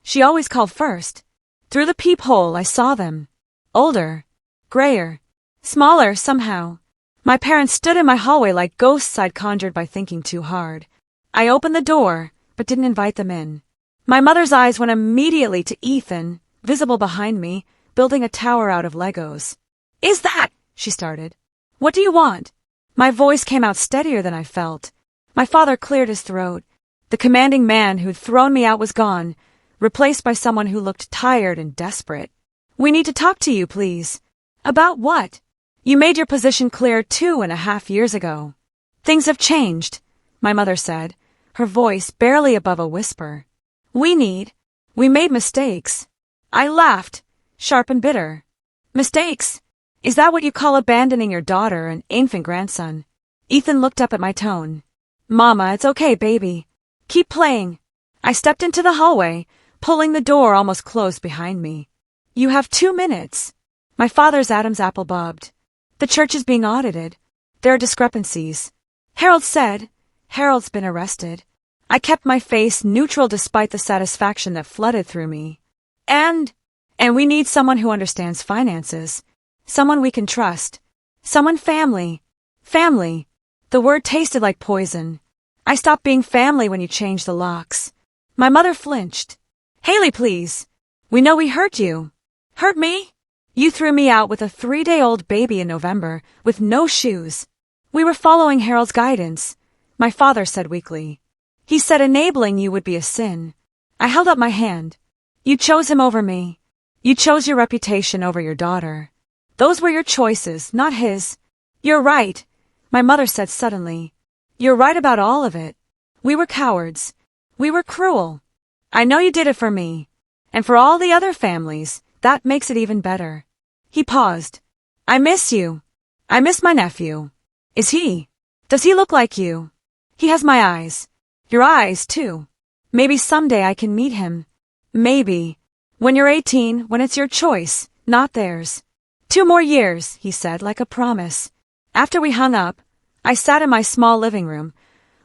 she always called first. Through the peephole, I saw them. Older, grayer, smaller somehow. My parents stood in my hallway like ghosts I'd conjured by thinking too hard. I opened the door, but didn't invite them in. My mother's eyes went immediately to Ethan, visible behind me, building a tower out of Legos. "Is that?" she started. "What do you want?" My voice came out steadier than I felt. My father cleared his throat. The commanding man who'd thrown me out was gone, replaced by someone who looked tired and desperate. "We need to talk to you, please." "About what?" "You made your position clear 2.5 years ago." "Things have changed," my mother said, her voice barely above a whisper. We made mistakes." I laughed, sharp and bitter. "Mistakes? Is that what you call abandoning your daughter and infant grandson?" Ethan looked up at my tone. "Mama, it's okay, baby. Keep playing." I stepped into the hallway, pulling the door almost closed behind me. "You have 2 minutes." My father's Adam's apple bobbed. "The church is being audited. There are discrepancies." Harold said. "Harold's been arrested." I kept my face neutral despite the satisfaction that flooded through me. And we need someone who understands finances. Someone we can trust. Someone family. Family. The word tasted like poison. I stopped being family when you changed the locks. My mother flinched. "Haley, please. We know we hurt you." "Hurt me? You threw me out with a 3-day-old baby in November, with no shoes. We were following Harold's guidance, my father said weakly. He said enabling you would be a sin. I held up my hand. You chose him over me. You chose your reputation over your daughter. Those were your choices, not his. You're right, my mother said suddenly. You're right about all of it. We were cowards. We were cruel. I know you did it for me. And for all the other families, that makes it even better. He paused. I miss you. I miss my nephew. Is he? Does he look like you? He has my eyes. Your eyes, too. Maybe someday I can meet him. Maybe. When you're 18, when it's your choice, not theirs. 2 more years, he said, like a promise. After we hung up, I sat in my small living room,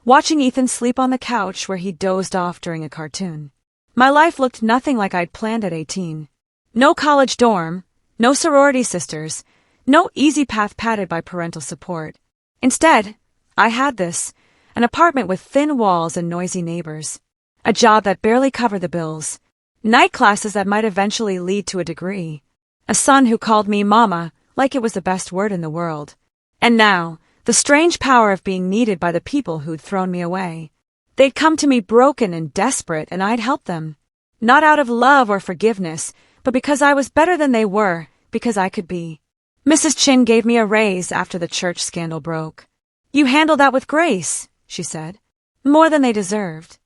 watching Ethan sleep on the couch where he dozed off during a cartoon. My life looked nothing like I'd planned at 18. No college dorm, no sorority sisters, no easy path padded by parental support. Instead, I had this, an apartment with thin walls and noisy neighbors, a job that barely covered the bills, night classes that might eventually lead to a degree, a son who called me Mama like it was the best word in the world. And now, the strange power of being needed by the people who'd thrown me away. They'd come to me broken and desperate, and I'd help them. Not out of love or forgiveness, but because I was better than they were, because I could be. Mrs. Chin gave me a raise after the church scandal broke. You handled that with grace, she said. More than they deserved.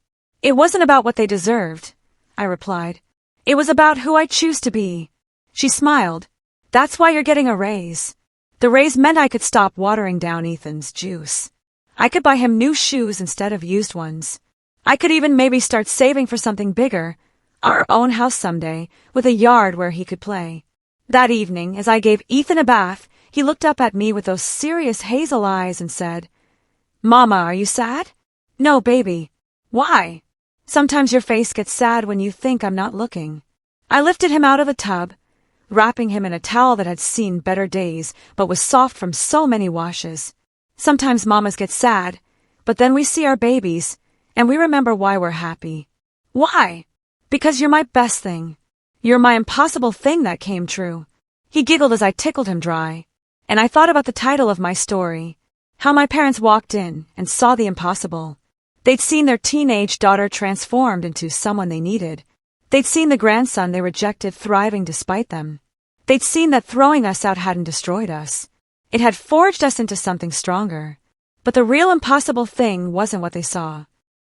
It wasn't about what they deserved, I replied. It was about who I choose to be. She smiled. That's why you're getting a raise. The raise meant I could stop watering down Ethan's juice. I could buy him new shoes instead of used ones. I could even maybe start saving for something bigger, our own house someday, with a yard where he could play. That evening, as I gave Ethan a bath, he looked up at me with those serious hazel eyes and said, Mama, are you sad? No, baby. Why? Sometimes your face gets sad when you think I'm not looking. I lifted him out of the tub, wrapping him in a towel that had seen better days but was soft from so many washes. Sometimes mamas get sad, but then we see our babies, and we remember why we're happy. Why? Because you're my best thing. You're my impossible thing that came true. He giggled as I tickled him dry, and I thought about the title of my story, how my parents walked in and saw the impossible. They'd seen their teenage daughter transformed into someone they needed. They'd seen the grandson they rejected thriving despite them. They'd seen that throwing us out hadn't destroyed us. It had forged us into something stronger. But the real impossible thing wasn't what they saw.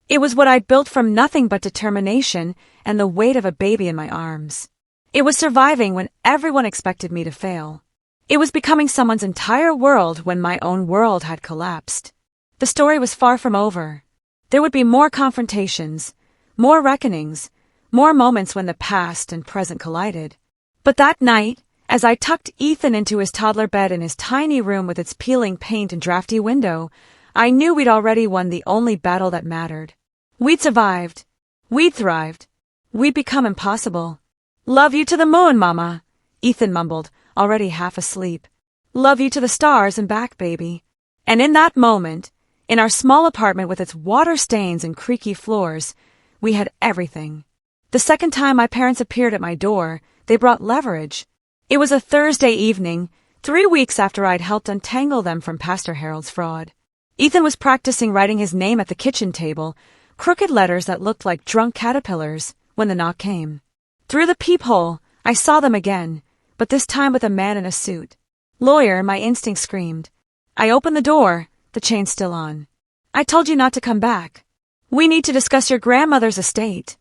It was what I'd built from nothing but determination and the weight of a baby in my arms. It was surviving when everyone expected me to fail. It was becoming someone's entire world when my own world had collapsed. The story was far from over. There would be more confrontations, more reckonings, more moments when the past and present collided. But that night, as I tucked Ethan into his toddler bed in his tiny room with its peeling paint and drafty window, I knew we'd already won the only battle that mattered. We'd survived. We'd thrived. We'd become impossible. Love you to the moon, Mama, Ethan mumbled, already half asleep. Love you to the stars and back, baby. And in that moment, in our small apartment with its water stains and creaky floors, we had everything. The second time my parents appeared at my door, they brought leverage. It was a Thursday evening, 3 weeks after I'd helped untangle them from Pastor Harold's fraud. Ethan was practicing writing his name at the kitchen table, crooked letters that looked like drunk caterpillars, when the knock came. Through the peephole, I saw them again, but this time with a man in a suit. Lawyer, my instinct screamed. I opened the door, the chain still on. I told you not to come back. We need to discuss your grandmother's estate,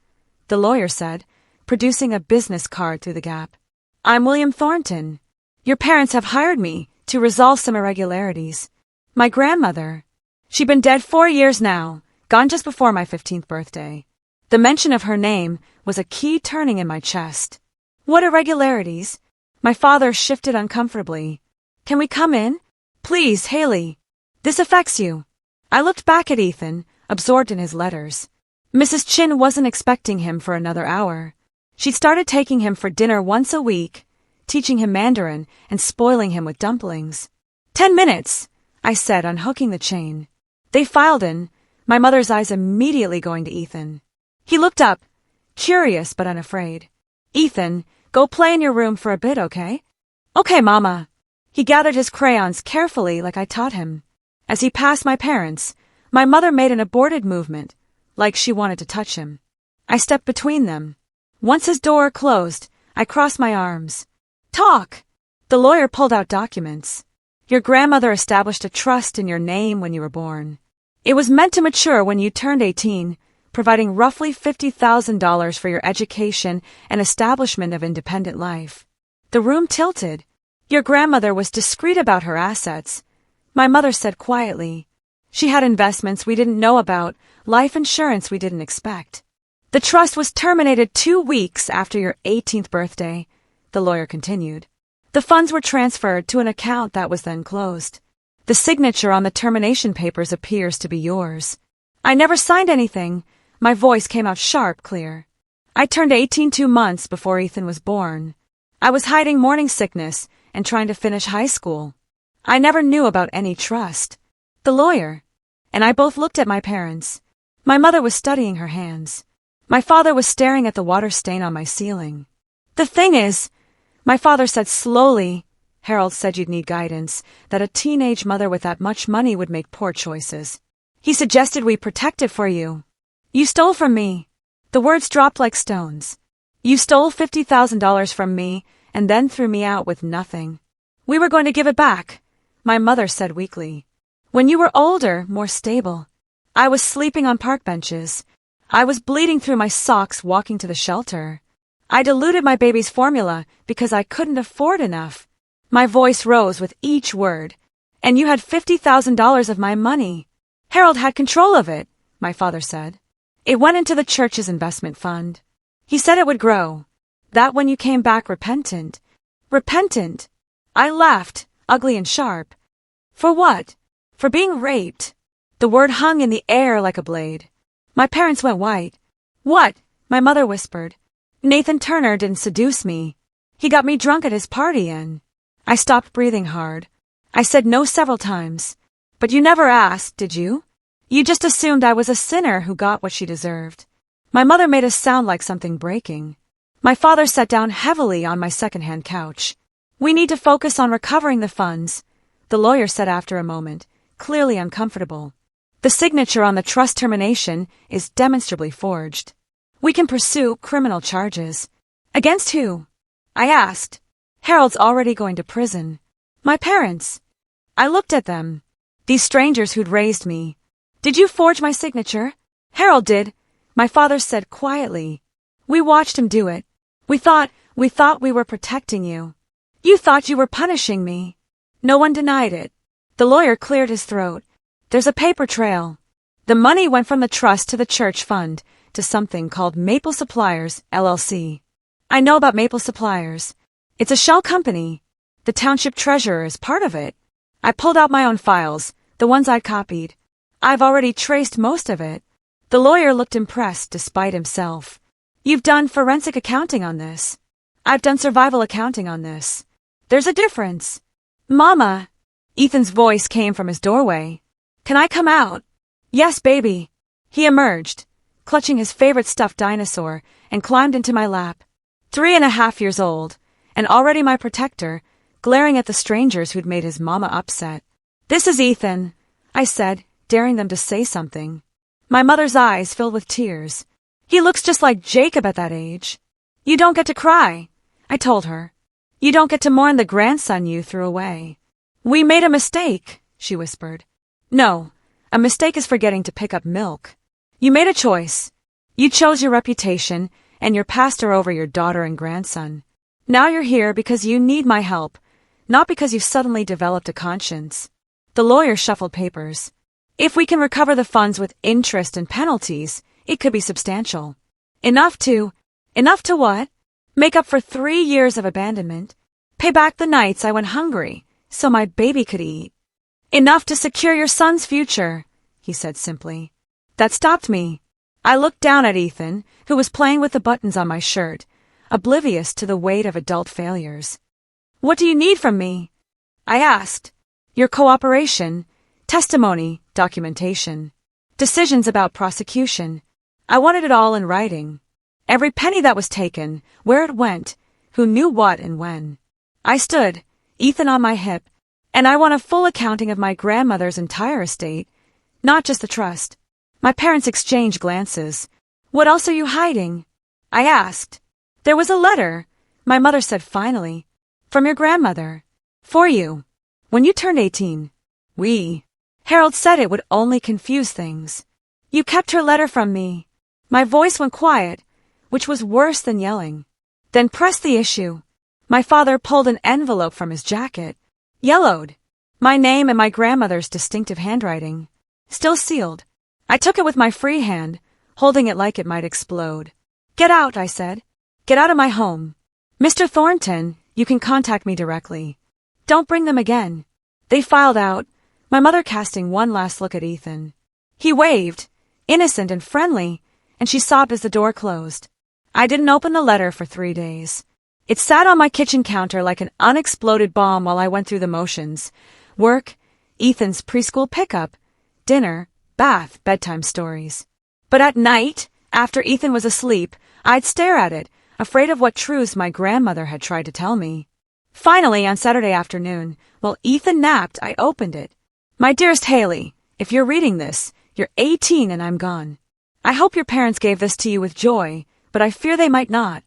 the lawyer said, producing a business card through the gap. I'm William Thornton. Your parents have hired me to resolve some irregularities. My grandmother. She'd been dead 4 years now, gone just before my 15th birthday. The mention of her name was a key turning in my chest. What irregularities? My father shifted uncomfortably. Can we come in? Please, Haley. This affects you. I looked back at Ethan, absorbed in his letters. Mrs. Chin wasn't expecting him for another hour. She'd started taking him for dinner once a week, teaching him Mandarin and spoiling him with dumplings. 10 minutes, I said, unhooking the chain. They filed in, my mother's eyes immediately going to Ethan. He looked up, curious but unafraid. Ethan, go play in your room for a bit, okay? Okay, Mama. He gathered his crayons carefully like I taught him. As he passed my parents, my mother made an aborted movement, like she wanted to touch him. I stepped between them. Once his door closed, I crossed my arms. Talk! The lawyer pulled out documents. Your grandmother established a trust in your name when you were born. It was meant to mature when you turned 18, providing roughly $50,000 for your education and establishment of independent life. The room tilted. Your grandmother was discreet about her assets. My mother said quietly. She had investments we didn't know about, life insurance we didn't expect. The trust was terminated 2 weeks after your 18th birthday, the lawyer continued. The funds were transferred to an account that was then closed. The signature on the termination papers appears to be yours. I never signed anything. My voice came out sharp, clear. I turned 18 2 months before Ethan was born. I was hiding morning sickness and trying to finish high school. I never knew about any trust. The lawyer and I both looked at my parents. My mother was studying her hands. My father was staring at the water stain on my ceiling. The thing is, my father said slowly, Harold said you'd need guidance, that a teenage mother with that much money would make poor choices. He suggested we protect it for you. You stole from me. The words dropped like stones. You stole $50,000 from me and then threw me out with nothing. We were going to give it back, my mother said weakly. When you were older, more stable. I was sleeping on park benches. I was bleeding through my socks walking to the shelter. I diluted my baby's formula because I couldn't afford enough. My voice rose with each word. And you had $50,000 of my money. Harold had control of it, my father said. It went into the church's investment fund. He said it would grow. That when you came back repentant. Repentant. I laughed, ugly and sharp. For what? For being raped. The word hung in the air like a blade. My parents went white. What? My mother whispered. Nathan Turner didn't seduce me. He got me drunk at his party and I stopped breathing hard. I said no several times. But you never asked, did you? You just assumed I was a sinner who got what she deserved. My mother made a sound like something breaking. My father sat down heavily on my second-hand couch. We need to focus on recovering the funds, the lawyer said after a moment, clearly uncomfortable. The signature on the trust termination is demonstrably forged. We can pursue criminal charges. Against who? I asked. Harold's already going to prison. My parents. I looked at them. These strangers who'd raised me. Did you forge my signature? Harold did, my father said quietly. We watched him do it. We thought we were protecting you. You thought you were punishing me. No one denied it. The lawyer cleared his throat. There's a paper trail. The money went from the trust to the church fund to something called Maple Suppliers, LLC. I know about Maple Suppliers. It's a shell company. The township treasurer is part of it. I pulled out my own files, the ones I'd copied. I've already traced most of it. The lawyer looked impressed despite himself. You've done forensic accounting on this. I've done survival accounting on this. There's a difference. Mama. Ethan's voice came from his doorway. Can I come out? Yes, baby. He emerged, clutching his favorite stuffed dinosaur, and climbed into my lap. 3.5 years old, and already my protector, glaring at the strangers who'd made his mama upset. This is Ethan, I said, daring them to say something. My mother's eyes filled with tears. He looks just like Jacob at that age. You don't get to cry, I told her. You don't get to mourn the grandson you threw away. We made a mistake, she whispered. No, a mistake is forgetting to pick up milk. You made a choice. You chose your reputation and your pastor over your daughter and grandson. Now you're here because you need my help, not because you've suddenly developed a conscience. The lawyer shuffled papers. If we can recover the funds with interest and penalties, it could be substantial. Enough to what? Make up for 3 years of abandonment. Pay back the nights I went hungry so my baby could eat. Enough to secure your son's future, he said simply. That stopped me. I looked down at Ethan, who was playing with the buttons on my shirt, oblivious to the weight of adult failures. What do you need from me? I asked. Your cooperation, testimony, documentation, decisions about prosecution. I wanted it all in writing. Every penny that was taken, where it went, who knew what and when. I stood, Ethan on my hip, and I want a full accounting of my grandmother's entire estate, not just the trust. My parents exchanged glances. What else are you hiding? I asked. There was a letter, my mother said finally. From your grandmother. For you. When you turned 18. Harold said it would only confuse things. You kept her letter from me. My voice went quiet, which was worse than yelling. Then pressed the issue. My father pulled an envelope from his jacket. Yellowed. My name and my grandmother's distinctive handwriting. Still sealed. I took it with my free hand, holding it like it might explode. Get out, I said. Get out of my home. Mr. Thornton, you can contact me directly. Don't bring them again. They filed out, my mother casting one last look at Ethan. He waved, innocent and friendly, and she sobbed as the door closed. I didn't open the letter for 3 days. It sat on my kitchen counter like an unexploded bomb while I went through the motions. Work, Ethan's preschool pickup, dinner, bath, bedtime stories. But at night, after Ethan was asleep, I'd stare at it, afraid of what truths my grandmother had tried to tell me. Finally, on Saturday afternoon, while Ethan napped, I opened it. My dearest Haley, if you're reading this, you're 18 and I'm gone. I hope your parents gave this to you with joy, but I fear they might not.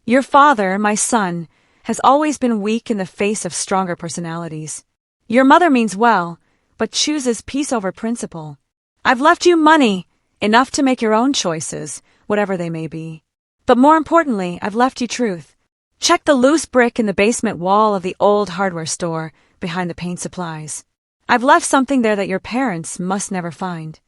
Your father, my son, has always been weak in the face of stronger personalities. Your mother means well, but chooses peace over principle. I've left you money, enough to make your own choices, whatever they may be. But more importantly, I've left you truth. Check the loose brick in the basement wall of the old hardware store behind the paint supplies. I've left something there that your parents must never find.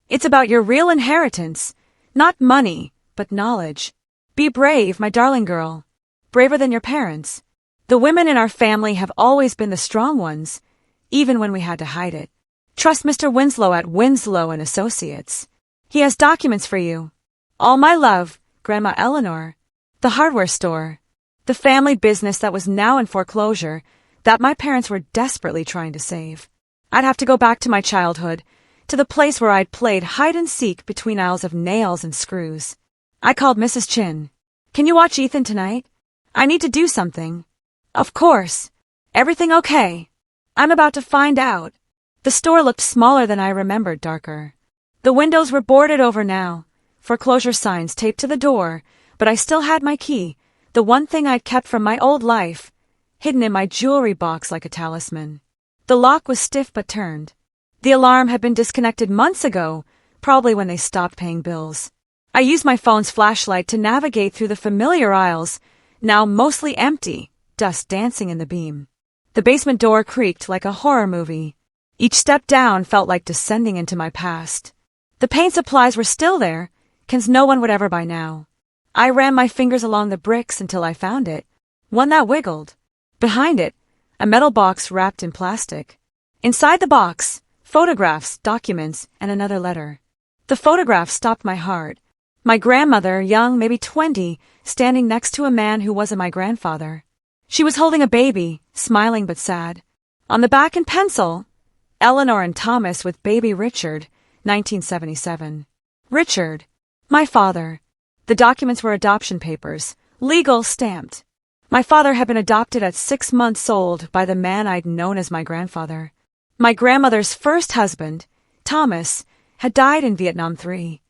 It's about your real inheritance, not money, but knowledge. Be brave, my darling girl. Braver than your parents. The women in our family have always been the strong ones, even when we had to hide it. Trust Mr. Winslow at Winslow and Associates. He has documents for you. All my love, Grandma Eleanor. The hardware store. The family business that was now in foreclosure, that my parents were desperately trying to save. I'd have to go back to my childhood, to the place where I'd played hide-and-seek between aisles of nails and screws. I called Mrs. Chin. Can you watch Ethan tonight? I need to do something. Of course. Everything okay? I'm about to find out. The store looked smaller than I remembered, darker. The windows were boarded over now, foreclosure signs taped to the door, but I still had my key, the one thing I'd kept from my old life, hidden in my jewelry box like a talisman. The lock was stiff but turned. The alarm had been disconnected months ago, probably when they stopped paying bills. I used my phone's flashlight to navigate through the familiar aisles, now mostly empty, dust dancing in the beam. The basement door creaked like a horror movie. Each step down felt like descending into my past. The paint supplies were still there, cans no one would ever buy now. I ran my fingers along the bricks until I found it, one that wiggled. Behind it, a metal box wrapped in plastic. Inside the box, photographs, documents, and another letter. The photograph stopped my heart. My grandmother, young, maybe 20, standing next to a man who wasn't my grandfather. She was holding a baby, smiling but sad. On the back in pencil, Eleanor and Thomas with baby Richard, 1977. Richard, my father. The documents were adoption papers, legal stamped. My father had been adopted at 6 months old by the man I'd known as my grandfather. My grandmother's first husband, Thomas, had died in Vietnam III,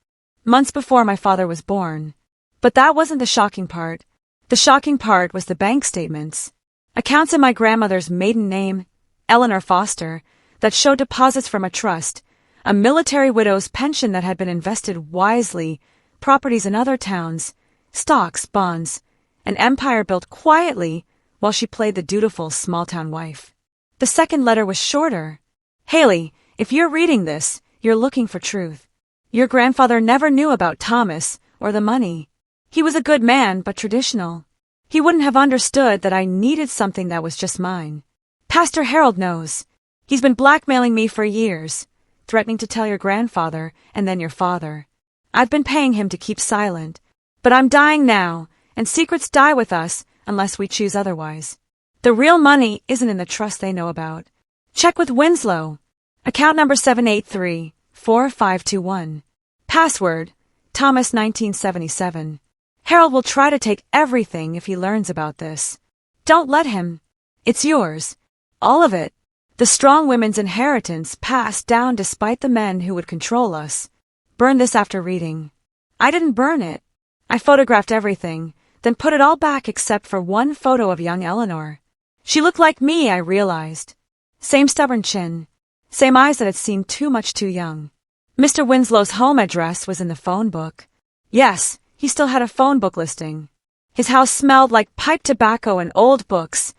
months before my father was born. But that wasn't the shocking part. The shocking part was the bank statements. Accounts in my grandmother's maiden name, Eleanor Foster, that showed deposits from a trust, a military widow's pension that had been invested wisely, properties in other towns, stocks, bonds, an empire built quietly while she played the dutiful small-town wife. The second letter was shorter. Haley, if you're reading this, you're looking for truth. Your grandfather never knew about Thomas or the money. He was a good man, but traditional. He wouldn't have understood that I needed something that was just mine. Pastor Harold knows. He's been blackmailing me for years, threatening to tell your grandfather and then your father. I've been paying him to keep silent, but I'm dying now, and secrets die with us unless we choose otherwise. The real money isn't in the trust they know about. Check with Winslow. Account number 783-4521. Password, Thomas 1977. Harold will try to take everything if he learns about this. Don't let him. It's yours. All of it. The strong women's inheritance passed down despite the men who would control us. Burn this after reading. I didn't burn it. I photographed everything, then put it all back except for one photo of young Eleanor. She looked like me, I realized. Same stubborn chin. Same eyes that had seemed too much too young. Mr. Winslow's home address was in the phone book. Yes, he still had a phone book listing. His house smelled like pipe tobacco and old books,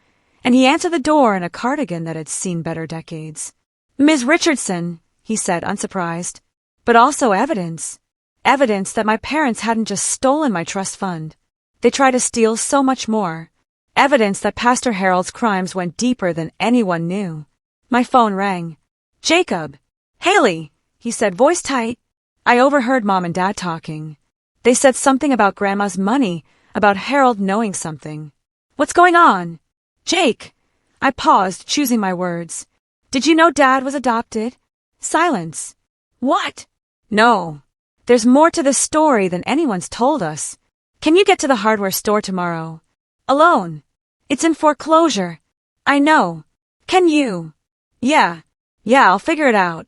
and he answered the door in a cardigan that had seen better decades. Ms. Richardson, he said, unsurprised. But also evidence. Evidence that my parents hadn't just stolen my trust fund. They tried to steal so much more. Evidence that Pastor Harold's crimes went deeper than anyone knew. My phone rang. Jacob. Haley, he said, voice tight. I overheard Mom and Dad talking. They said something about Grandma's money, about Harold knowing something. What's going on? Jake. I paused, choosing my words. Did you know Dad was adopted? Silence. What? No. There's more to this story than anyone's told us. Can you get to the hardware store tomorrow? Alone. It's in foreclosure. I know. Can you? Yeah, I'll figure it out.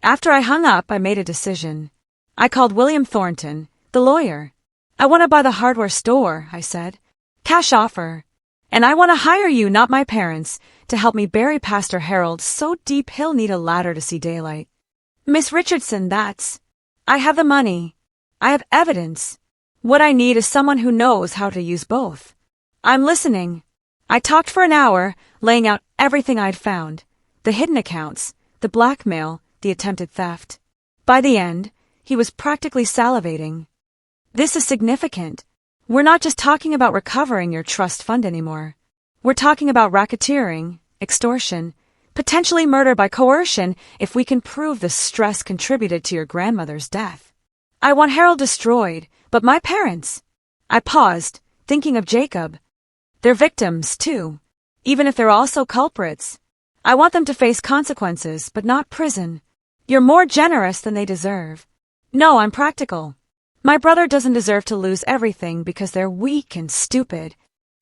After I hung up, I made a decision. I called William Thornton, the lawyer. I want to buy the hardware store, I said. Cash offer. And I want to hire you, not my parents, to help me bury Pastor Harold so deep he'll need a ladder to see daylight. Miss Richardson, I have the money. I have evidence. What I need is someone who knows how to use both. I'm listening. I talked for an hour, laying out everything I'd found. The hidden accounts, the blackmail, the attempted theft. By the end, he was practically salivating. This is significant. We're not just talking about recovering your trust fund anymore. We're talking about racketeering, extortion, potentially murder by coercion if we can prove the stress contributed to your grandmother's death. I want Harold destroyed, but my parents. I paused, thinking of Jacob. They're victims, too, even if they're also culprits. I want them to face consequences, but not prison. You're more generous than they deserve. No, I'm practical. My brother doesn't deserve to lose everything because they're weak and stupid.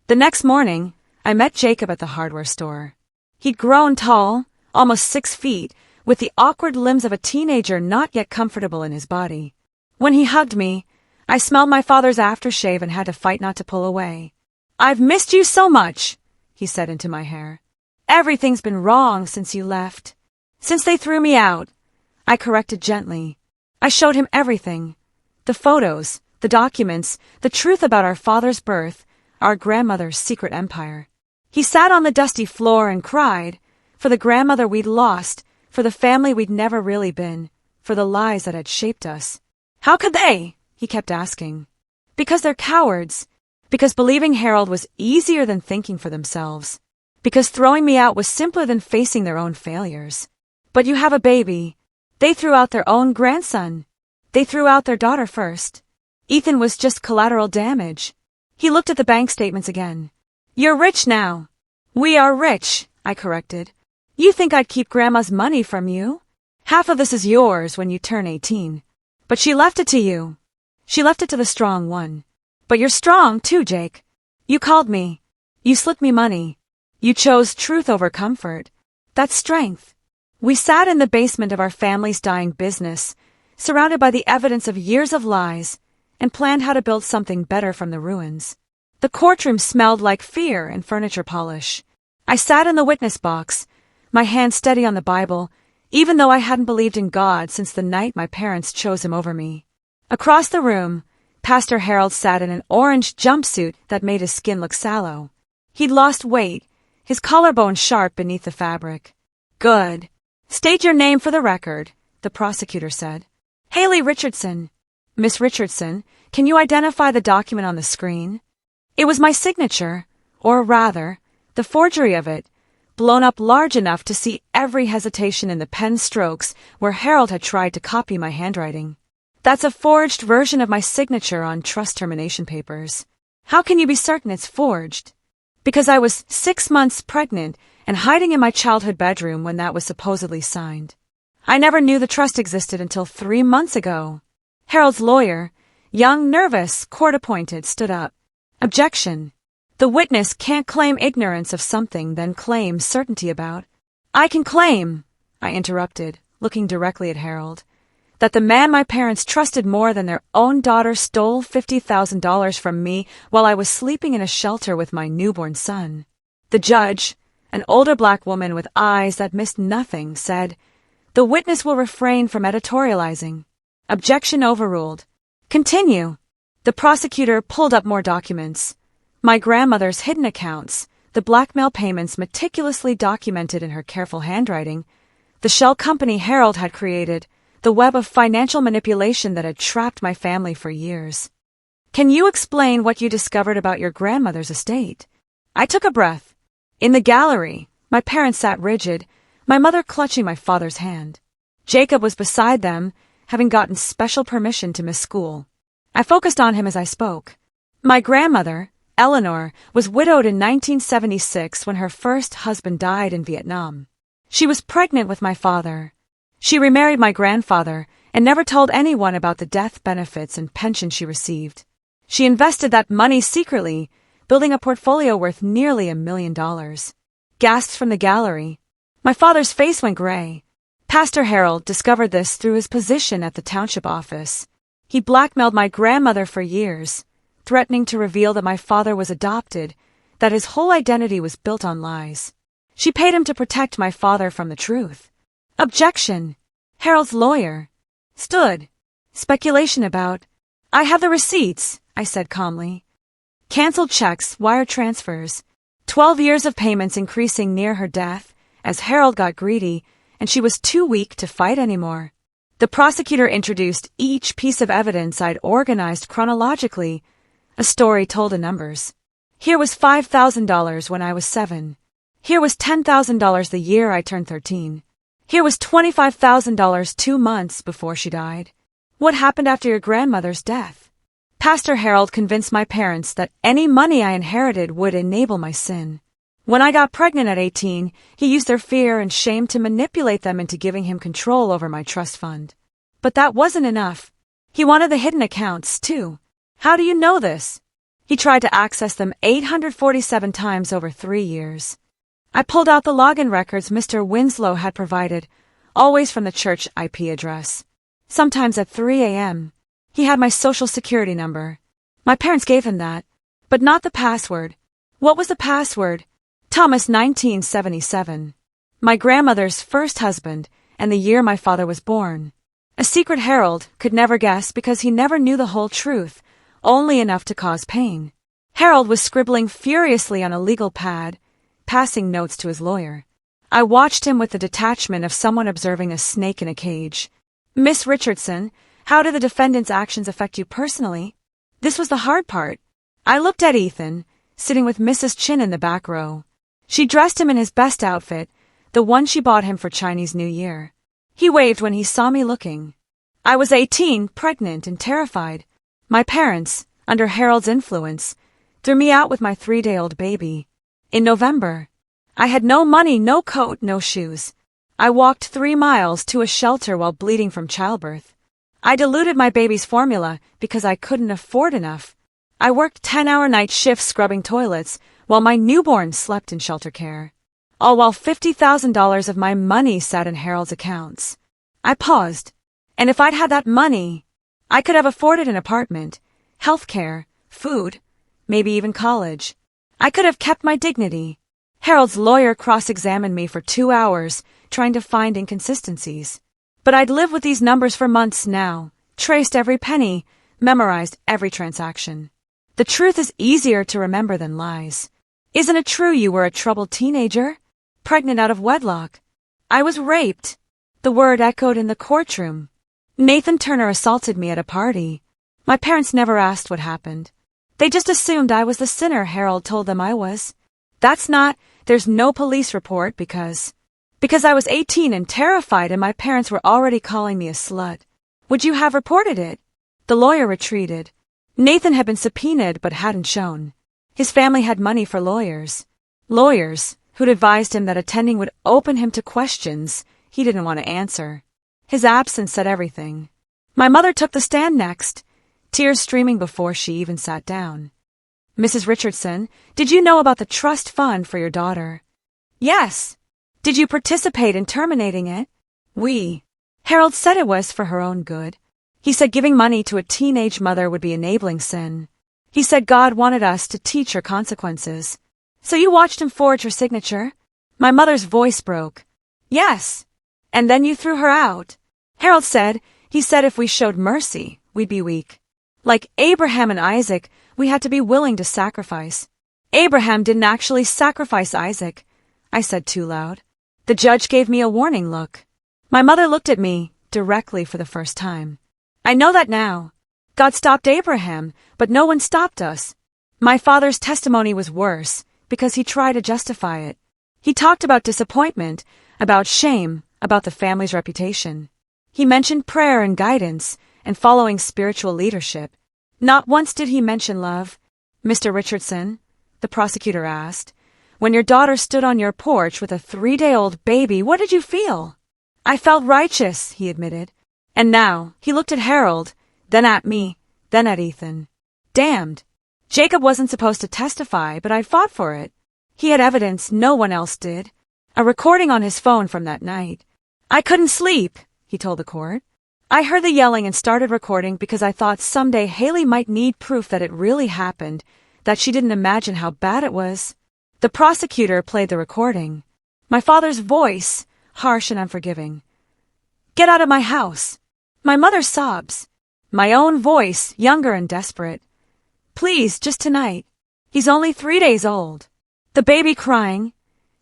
The next morning, I met Jacob at the hardware store. He'd grown tall, almost 6 feet, with the awkward limbs of a teenager not yet comfortable in his body. When he hugged me, I smelled my father's aftershave and had to fight not to pull away. I've missed you so much, he said into my hair. Everything's been wrong since you left. Since they threw me out. I corrected gently. I showed him everything. The photos, the documents, the truth about our father's birth, our grandmother's secret empire. He sat on the dusty floor and cried, for the grandmother we'd lost, for the family we'd never really been, for the lies that had shaped us. How could they? He kept asking. Because they're cowards. Because believing Harold was easier than thinking for themselves. Because throwing me out was simpler than facing their own failures. But you have a baby. They threw out their own grandson. They threw out their daughter first. Ethan was just collateral damage. He looked at the bank statements again. You're rich now. We are rich, I corrected. You think I'd keep Grandma's money from you? Half of this is yours when you turn 18. But she left it to you. She left it to the strong one. But you're strong too, Jake. You called me. You slipped me money. You chose truth over comfort. That's strength. We sat in the basement of our family's dying business, surrounded by the evidence of years of lies, and planned how to build something better from the ruins. The courtroom smelled like fear and furniture polish. I sat in the witness box, my hand steady on the Bible, even though I hadn't believed in God since the night my parents chose him over me. Across the room, Pastor Harold sat in an orange jumpsuit that made his skin look sallow. He'd lost weight, his collarbone sharp beneath the fabric. Good. State your name for the record, the prosecutor said. Haley Richardson. Miss Richardson, can you identify the document on the screen? It was my signature, or rather, the forgery of it, blown up large enough to see every hesitation in the pen strokes where Harold had tried to copy my handwriting. That's a forged version of my signature on trust termination papers. How can you be certain it's forged? Because I was 6 months pregnant and hiding in my childhood bedroom when that was supposedly signed. I never knew the trust existed until 3 months ago. Harold's lawyer, young, nervous, court-appointed, stood up. Objection. The witness can't claim ignorance of something, then claim certainty about. I can claim, I interrupted, looking directly at Harold, that the man my parents trusted more than their own daughter stole $50,000 from me while I was sleeping in a shelter with my newborn son. The judge, an older black woman with eyes that missed nothing, said, "The witness will refrain from editorializing." Objection overruled. Continue. The prosecutor pulled up more documents. My grandmother's hidden accounts, the blackmail payments meticulously documented in her careful handwriting, the shell company Harold had created, the web of financial manipulation that had trapped my family for years. Can you explain what you discovered about your grandmother's estate? I took a breath. In the gallery, my parents sat rigid, my mother clutching my father's hand. Jacob was beside them, having gotten special permission to miss school. I focused on him as I spoke. My grandmother, Eleanor, was widowed in 1976 when her first husband died in Vietnam. She was pregnant with my father. She remarried my grandfather and never told anyone about the death benefits and pension she received. She invested that money secretly, building a portfolio worth nearly $1 million. Gasps from the gallery. My father's face went gray. Pastor Harold discovered this through his position at the township office. He blackmailed my grandmother for years, threatening to reveal that my father was adopted, that his whole identity was built on lies. She paid him to protect my father from the truth. Objection. Harold's lawyer stood. Speculation about. I have the receipts, I said calmly. Cancelled checks, wire transfers. 12 years of payments increasing near her death, as Harold got greedy, and she was too weak to fight anymore. The prosecutor introduced each piece of evidence I'd organized chronologically, a story told in numbers. Here was $5,000 when I was 7. Here was $10,000 the year I turned 13. Here was $25,000 2 months before she died. What happened after your grandmother's death? Pastor Harold convinced my parents that any money I inherited would enable my sin. When I got pregnant at 18, he used their fear and shame to manipulate them into giving him control over my trust fund. But that wasn't enough. He wanted the hidden accounts, too. How do you know this? He tried to access them 847 times over 3 years. I pulled out the login records Mr. Winslow had provided, always from the church IP address. Sometimes at 3 a.m. He had my social security number. My parents gave him that, but not the password. What was the password? Thomas 1977. My grandmother's first husband, and the year my father was born. A secret Harold could never guess because he never knew the whole truth, only enough to cause pain. Harold was scribbling furiously on a legal pad, passing notes to his lawyer. I watched him with the detachment of someone observing a snake in a cage. Miss Richardson, how do the defendant's actions affect you personally? This was the hard part. I looked at Ethan, sitting with Mrs. Chin in the back row. She dressed him in his best outfit, the one she bought him for Chinese New Year. He waved when he saw me looking. I was 18, pregnant and terrified. My parents, under Harold's influence, threw me out with my 3-day-old baby. In November, I had no money, no coat, no shoes. I walked 3 miles to a shelter while bleeding from childbirth. I diluted my baby's formula because I couldn't afford enough. I worked 10-hour night shifts scrubbing toilets while my newborn slept in shelter care. All while $50,000 of my money sat in Harold's accounts. I paused. And if I'd had that money, I could have afforded an apartment, health care, food, maybe even college. I could have kept my dignity. Harold's lawyer cross-examined me for 2 hours, trying to find inconsistencies. But I'd lived with these numbers for months now, traced every penny, memorized every transaction. The truth is easier to remember than lies. Isn't it true you were a troubled teenager? Pregnant out of wedlock. I was raped. The word echoed in the courtroom. Nathan Turner assaulted me at a party. My parents never asked what happened. They just assumed I was the sinner Harold told them I was. There's no police report because I was 18 and terrified and my parents were already calling me a slut. Would you have reported it? The lawyer retreated. Nathan had been subpoenaed but hadn't shown. His family had money for lawyers. Lawyers who'd advised him that attending would open him to questions he didn't want to answer. His absence said everything. My mother took the stand next, tears streaming before she even sat down. Mrs. Richardson, did you know about the trust fund for your daughter? Yes. Did you participate in terminating it? We. Harold said it was for her own good. He said giving money to a teenage mother would be enabling sin. He said God wanted us to teach her consequences. So you watched him forge her signature? My mother's voice broke. Yes. And then you threw her out. Harold said, he said if we showed mercy, we'd be weak. Like Abraham and Isaac, we had to be willing to sacrifice. Abraham didn't actually sacrifice Isaac, I said too loud. The judge gave me a warning look. My mother looked at me, directly for the first time. I know that now. God stopped Abraham, but no one stopped us. My father's testimony was worse, because he tried to justify it. He talked about disappointment, about shame, about the family's reputation. He mentioned prayer and guidance, and following spiritual leadership. Not once did he mention love. Mr. Richardson, the prosecutor asked, when your daughter stood on your porch with a 3-day-old baby, what did you feel? I felt righteous, he admitted. And now, he looked at Harold, then at me, then at Ethan. Damned. Jacob wasn't supposed to testify, but I fought for it. He had evidence no one else did. A recording on his phone from that night. I couldn't sleep, he told the court. I heard the yelling and started recording because I thought someday Haley might need proof that it really happened, that she didn't imagine how bad it was. The prosecutor played the recording. My father's voice, harsh and unforgiving. Get out of my house. My mother sobs. My own voice, younger and desperate. Please, just tonight. He's only 3 days old. The baby crying.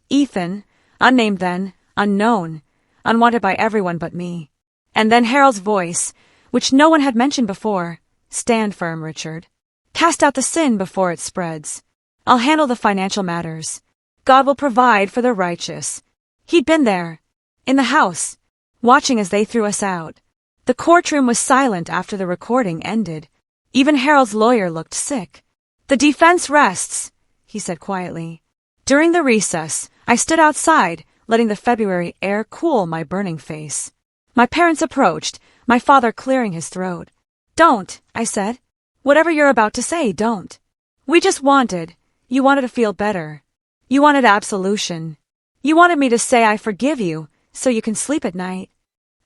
Ethan, unnamed then, unknown, unwanted by everyone but me. And then Harold's voice, which no one had mentioned before. Stand firm, Richard. Cast out the sin before it spreads. I'll handle the financial matters. God will provide for the righteous. He'd been there, in the house, watching as they threw us out. The courtroom was silent after the recording ended. Even Harold's lawyer looked sick. The defense rests, he said quietly. During the recess, I stood outside, letting the February air cool my burning face. My parents approached, my father clearing his throat. Don't, I said. Whatever you're about to say, don't. You wanted to feel better. You wanted absolution. You wanted me to say I forgive you, so you can sleep at night.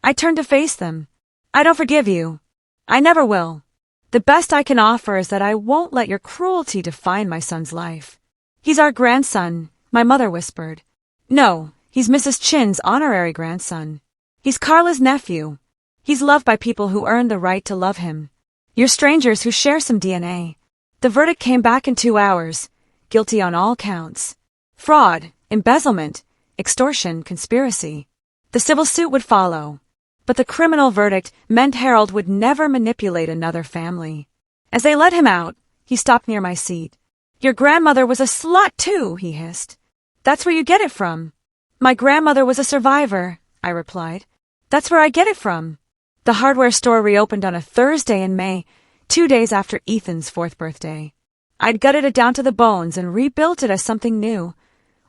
I turned to face them. I don't forgive you. I never will. The best I can offer is that I won't let your cruelty define my son's life. He's our grandson, my mother whispered. No, he's Mrs. Chin's honorary grandson. He's Carla's nephew. He's loved by people who earned the right to love him. You're strangers who share some DNA. The verdict came back in 2 hours. Guilty on all counts. Fraud, embezzlement, extortion, conspiracy. The civil suit would follow. But the criminal verdict meant Harold would never manipulate another family. As they let him out, he stopped near my seat. Your grandmother was a slut too, he hissed. That's where you get it from. My grandmother was a survivor, I replied. That's where I get it from. The hardware store reopened on a Thursday in May, 2 days after Ethan's 4th birthday. I'd gutted it down to the bones and rebuilt it as something new.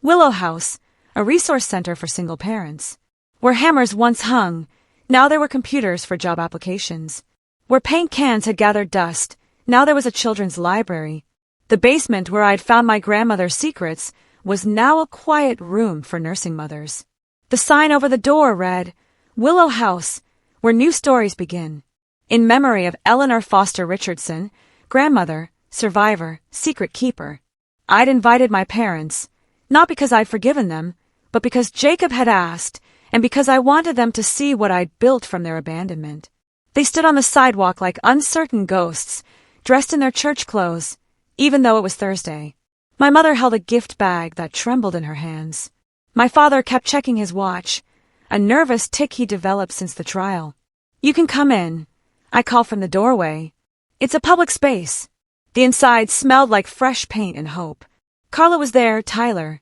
Willow House, a resource center for single parents. Where hammers once hung, now there were computers for job applications. Where paint cans had gathered dust, now there was a children's library. The basement where I'd found my grandmother's secrets was now a quiet room for nursing mothers. The sign over the door read, Willow House, where new stories begin. In memory of Eleanor Foster Richardson, grandmother, survivor, secret keeper. I'd invited my parents, not because I'd forgiven them, but because Jacob had asked, and because I wanted them to see what I'd built from their abandonment. They stood on the sidewalk like uncertain ghosts, dressed in their church clothes, even though it was Thursday. My mother held a gift bag that trembled in her hands. My father kept checking his watch, a nervous tic he developed since the trial. You can come in, I called from the doorway. It's a public space. The inside smelled like fresh paint and hope. Carla was there, Tyler,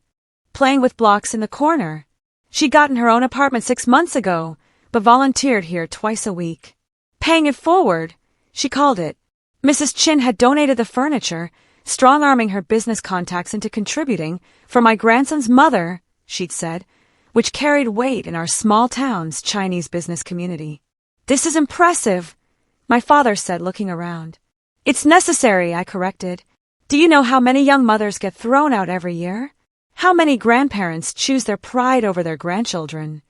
playing with blocks in the corner. She'd gotten her own apartment 6 months ago, but volunteered here twice a week. Paying it forward, she called it. Mrs. Chin had donated the furniture, strong-arming her business contacts into contributing for my grandson's mother, she'd said, which carried weight in our small town's Chinese business community. This is impressive, my father said, looking around. It's necessary, I corrected. Do you know how many young mothers get thrown out every year? How many grandparents choose their pride over their grandchildren?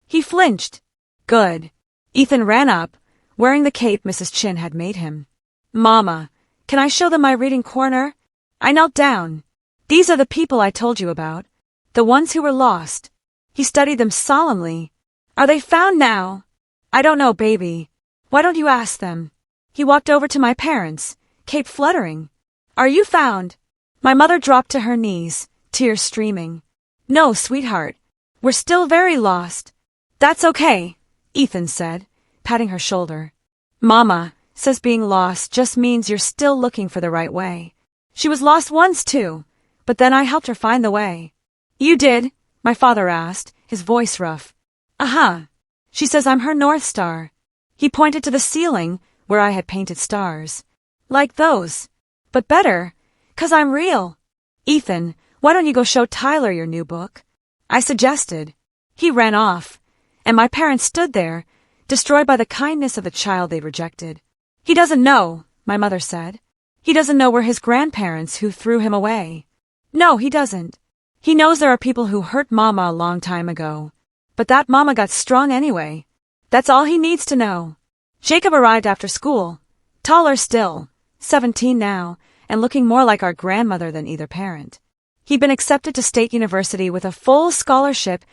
He flinched. Good. Ethan ran up, wearing the cape Mrs. Chin had made him. Mama, can I show them my reading corner? I knelt down. These are the people I told you about. The ones who were lost. He studied them solemnly. Are they found now? I don't know, baby. Why don't you ask them? He walked over to my parents, cape fluttering. Are you found? My mother dropped to her knees, tears streaming. No, sweetheart. We're still very lost. That's okay, Ethan said, patting her shoulder. Mama says being lost just means you're still looking for the right way. She was lost once too, but then I helped her find the way. You did? My father asked, his voice rough. Uh-huh. She says I'm her North Star. He pointed to the ceiling where I had painted stars. Like those. But better, 'cause I'm real. Ethan, why don't you go show Tyler your new book? I suggested. He ran off, and my parents stood there, destroyed by the kindness of the child they rejected. He doesn't know, my mother said. He doesn't know we're his grandparents who threw him away. No, he doesn't. He knows there are people who hurt Mama a long time ago. But that Mama got strong anyway. That's all he needs to know. Jacob arrived after school, taller still, 17 now, and looking more like our grandmother than either parent. He'd been accepted to State University with a full scholarship,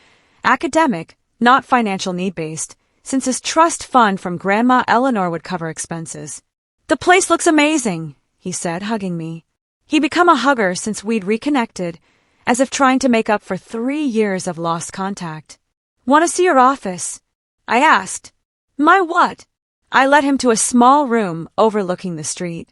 academic, not financial need-based, since his trust fund from Grandma Eleanor would cover expenses. The place looks amazing, he said, hugging me. He'd become a hugger since we'd reconnected, as if trying to make up for 3 years of lost contact. Want to see your office? I asked. My what? I led him to a small room overlooking the street.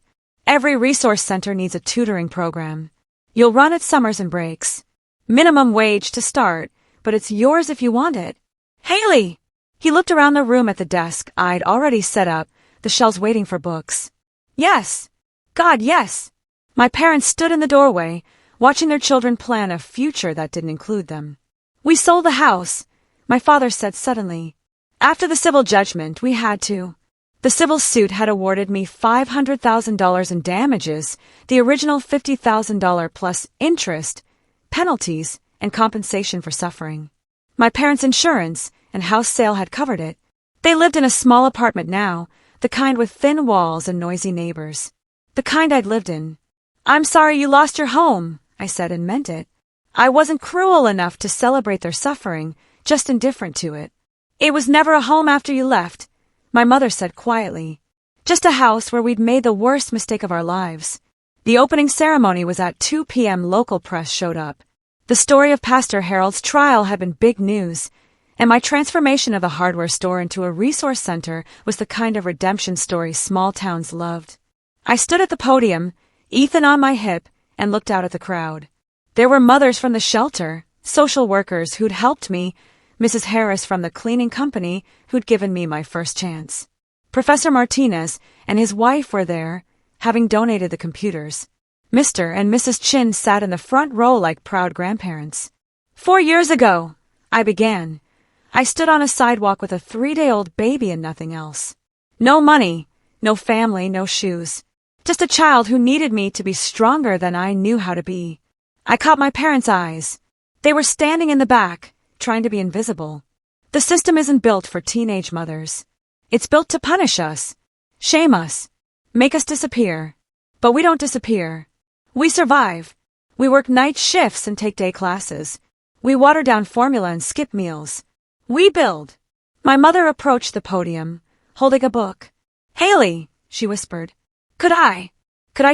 Every resource center needs a tutoring program. You'll run at summers and breaks. Minimum wage to start, but it's yours if you want it. Haley! He looked around the room at the desk I'd already set up, the shelves waiting for books. Yes. God, yes. My parents stood in the doorway, watching their children plan a future that didn't include them. We sold the house, my father said suddenly. After the civil judgment, we had to. The civil suit had awarded me $500,000 in damages, the original $50,000 plus interest, penalties, and compensation for suffering. My parents' insurance and house sale had covered it. They lived in a small apartment now, the kind with thin walls and noisy neighbors. The kind I'd lived in. I'm sorry you lost your home, I said and meant it. I wasn't cruel enough to celebrate their suffering, just indifferent to it. It was never a home after you left, my mother said quietly. Just a house where we'd made the worst mistake of our lives. The opening ceremony was at 2 p.m. Local press showed up. The story of Pastor Harold's trial had been big news, and my transformation of a hardware store into a resource center was the kind of redemption story small towns loved. I stood at the podium, Ethan on my hip, and looked out at the crowd. There were mothers from the shelter, social workers who'd helped me, Mrs. Harris from the cleaning company who'd given me my first chance. Professor Martinez and his wife were there, having donated the computers. Mr. and Mrs. Chin sat in the front row like proud grandparents. 4 years ago, I began. I stood on a sidewalk with a 3-day-old baby and nothing else. No money, no family, no shoes. Just a child who needed me to be stronger than I knew how to be. I caught my parents' eyes. They were standing in the back, trying to be invisible. The system isn't built for teenage mothers. It's built to punish us, shame us, make us disappear. But we don't disappear. We survive. We work night shifts and take day classes. We water down formula and skip meals. We build. My mother approached the podium, holding a book. Haley, she whispered. Could I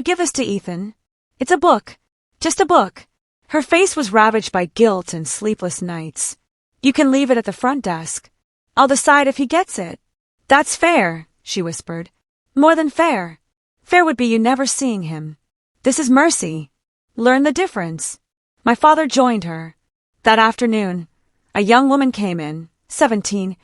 give this to Ethan? It's a book. Just a book. Her face was ravaged by guilt and sleepless nights. You can leave it at the front desk. I'll decide if he gets it. That's fair, she whispered. More than fair. Fair would be you never seeing him. This is mercy. Learn the difference. My father joined her. That afternoon, a young woman came in, 17,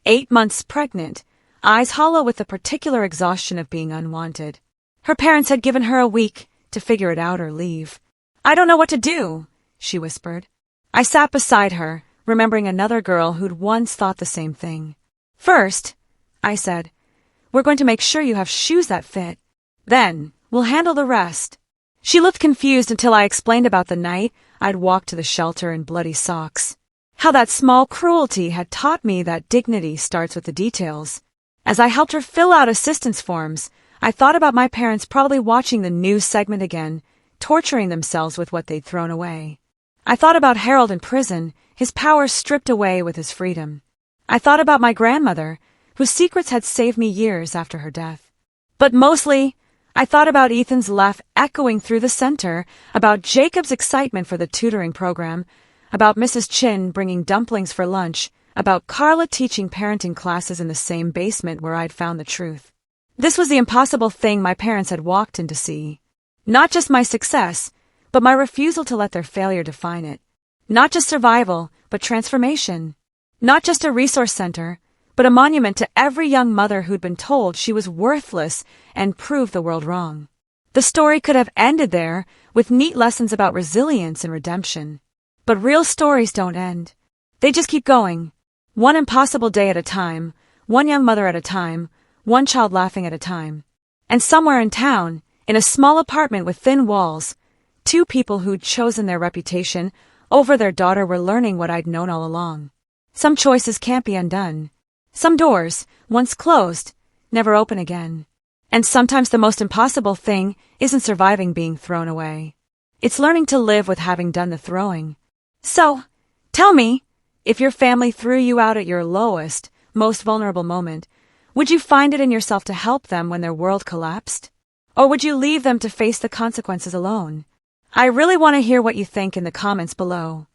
8 months pregnant, eyes hollow with the particular exhaustion of being unwanted. Her parents had given her a week to figure it out or leave. I don't know what to do, she whispered. I sat beside her, remembering another girl who'd once thought the same thing. First, I said, we're going to make sure you have shoes that fit. Then, we'll handle the rest. She looked confused until I explained about the night I'd walked to the shelter in bloody socks. How that small cruelty had taught me that dignity starts with the details. As I helped her fill out assistance forms, I thought about my parents probably watching the news segment again, torturing themselves with what they'd thrown away. I thought about Harold in prison, his power stripped away with his freedom. I thought about my grandmother, whose secrets had saved me years after her death. But mostly, I thought about Ethan's laugh echoing through the center, about Jacob's excitement for the tutoring program, about Mrs. Chin bringing dumplings for lunch, about Carla teaching parenting classes in the same basement where I'd found the truth. This was the impossible thing my parents had walked in to see. Not just my success, but my refusal to let their failure define it. Not just survival, but transformation. Not just a resource center, but a monument to every young mother who'd been told she was worthless and proved the world wrong. The story could have ended there, with neat lessons about resilience and redemption. But real stories don't end. They just keep going. One impossible day at a time, one young mother at a time, one child laughing at a time. And somewhere in town, in a small apartment with thin walls, two people who'd chosen their reputation over their daughter were learning what I'd known all along. Some choices can't be undone. Some doors, once closed, never open again. And sometimes the most impossible thing isn't surviving being thrown away. It's learning to live with having done the throwing. So, tell me, if your family threw you out at your lowest, most vulnerable moment, would you find it in yourself to help them when their world collapsed? Or would you leave them to face the consequences alone? I really want to hear what you think in the comments below.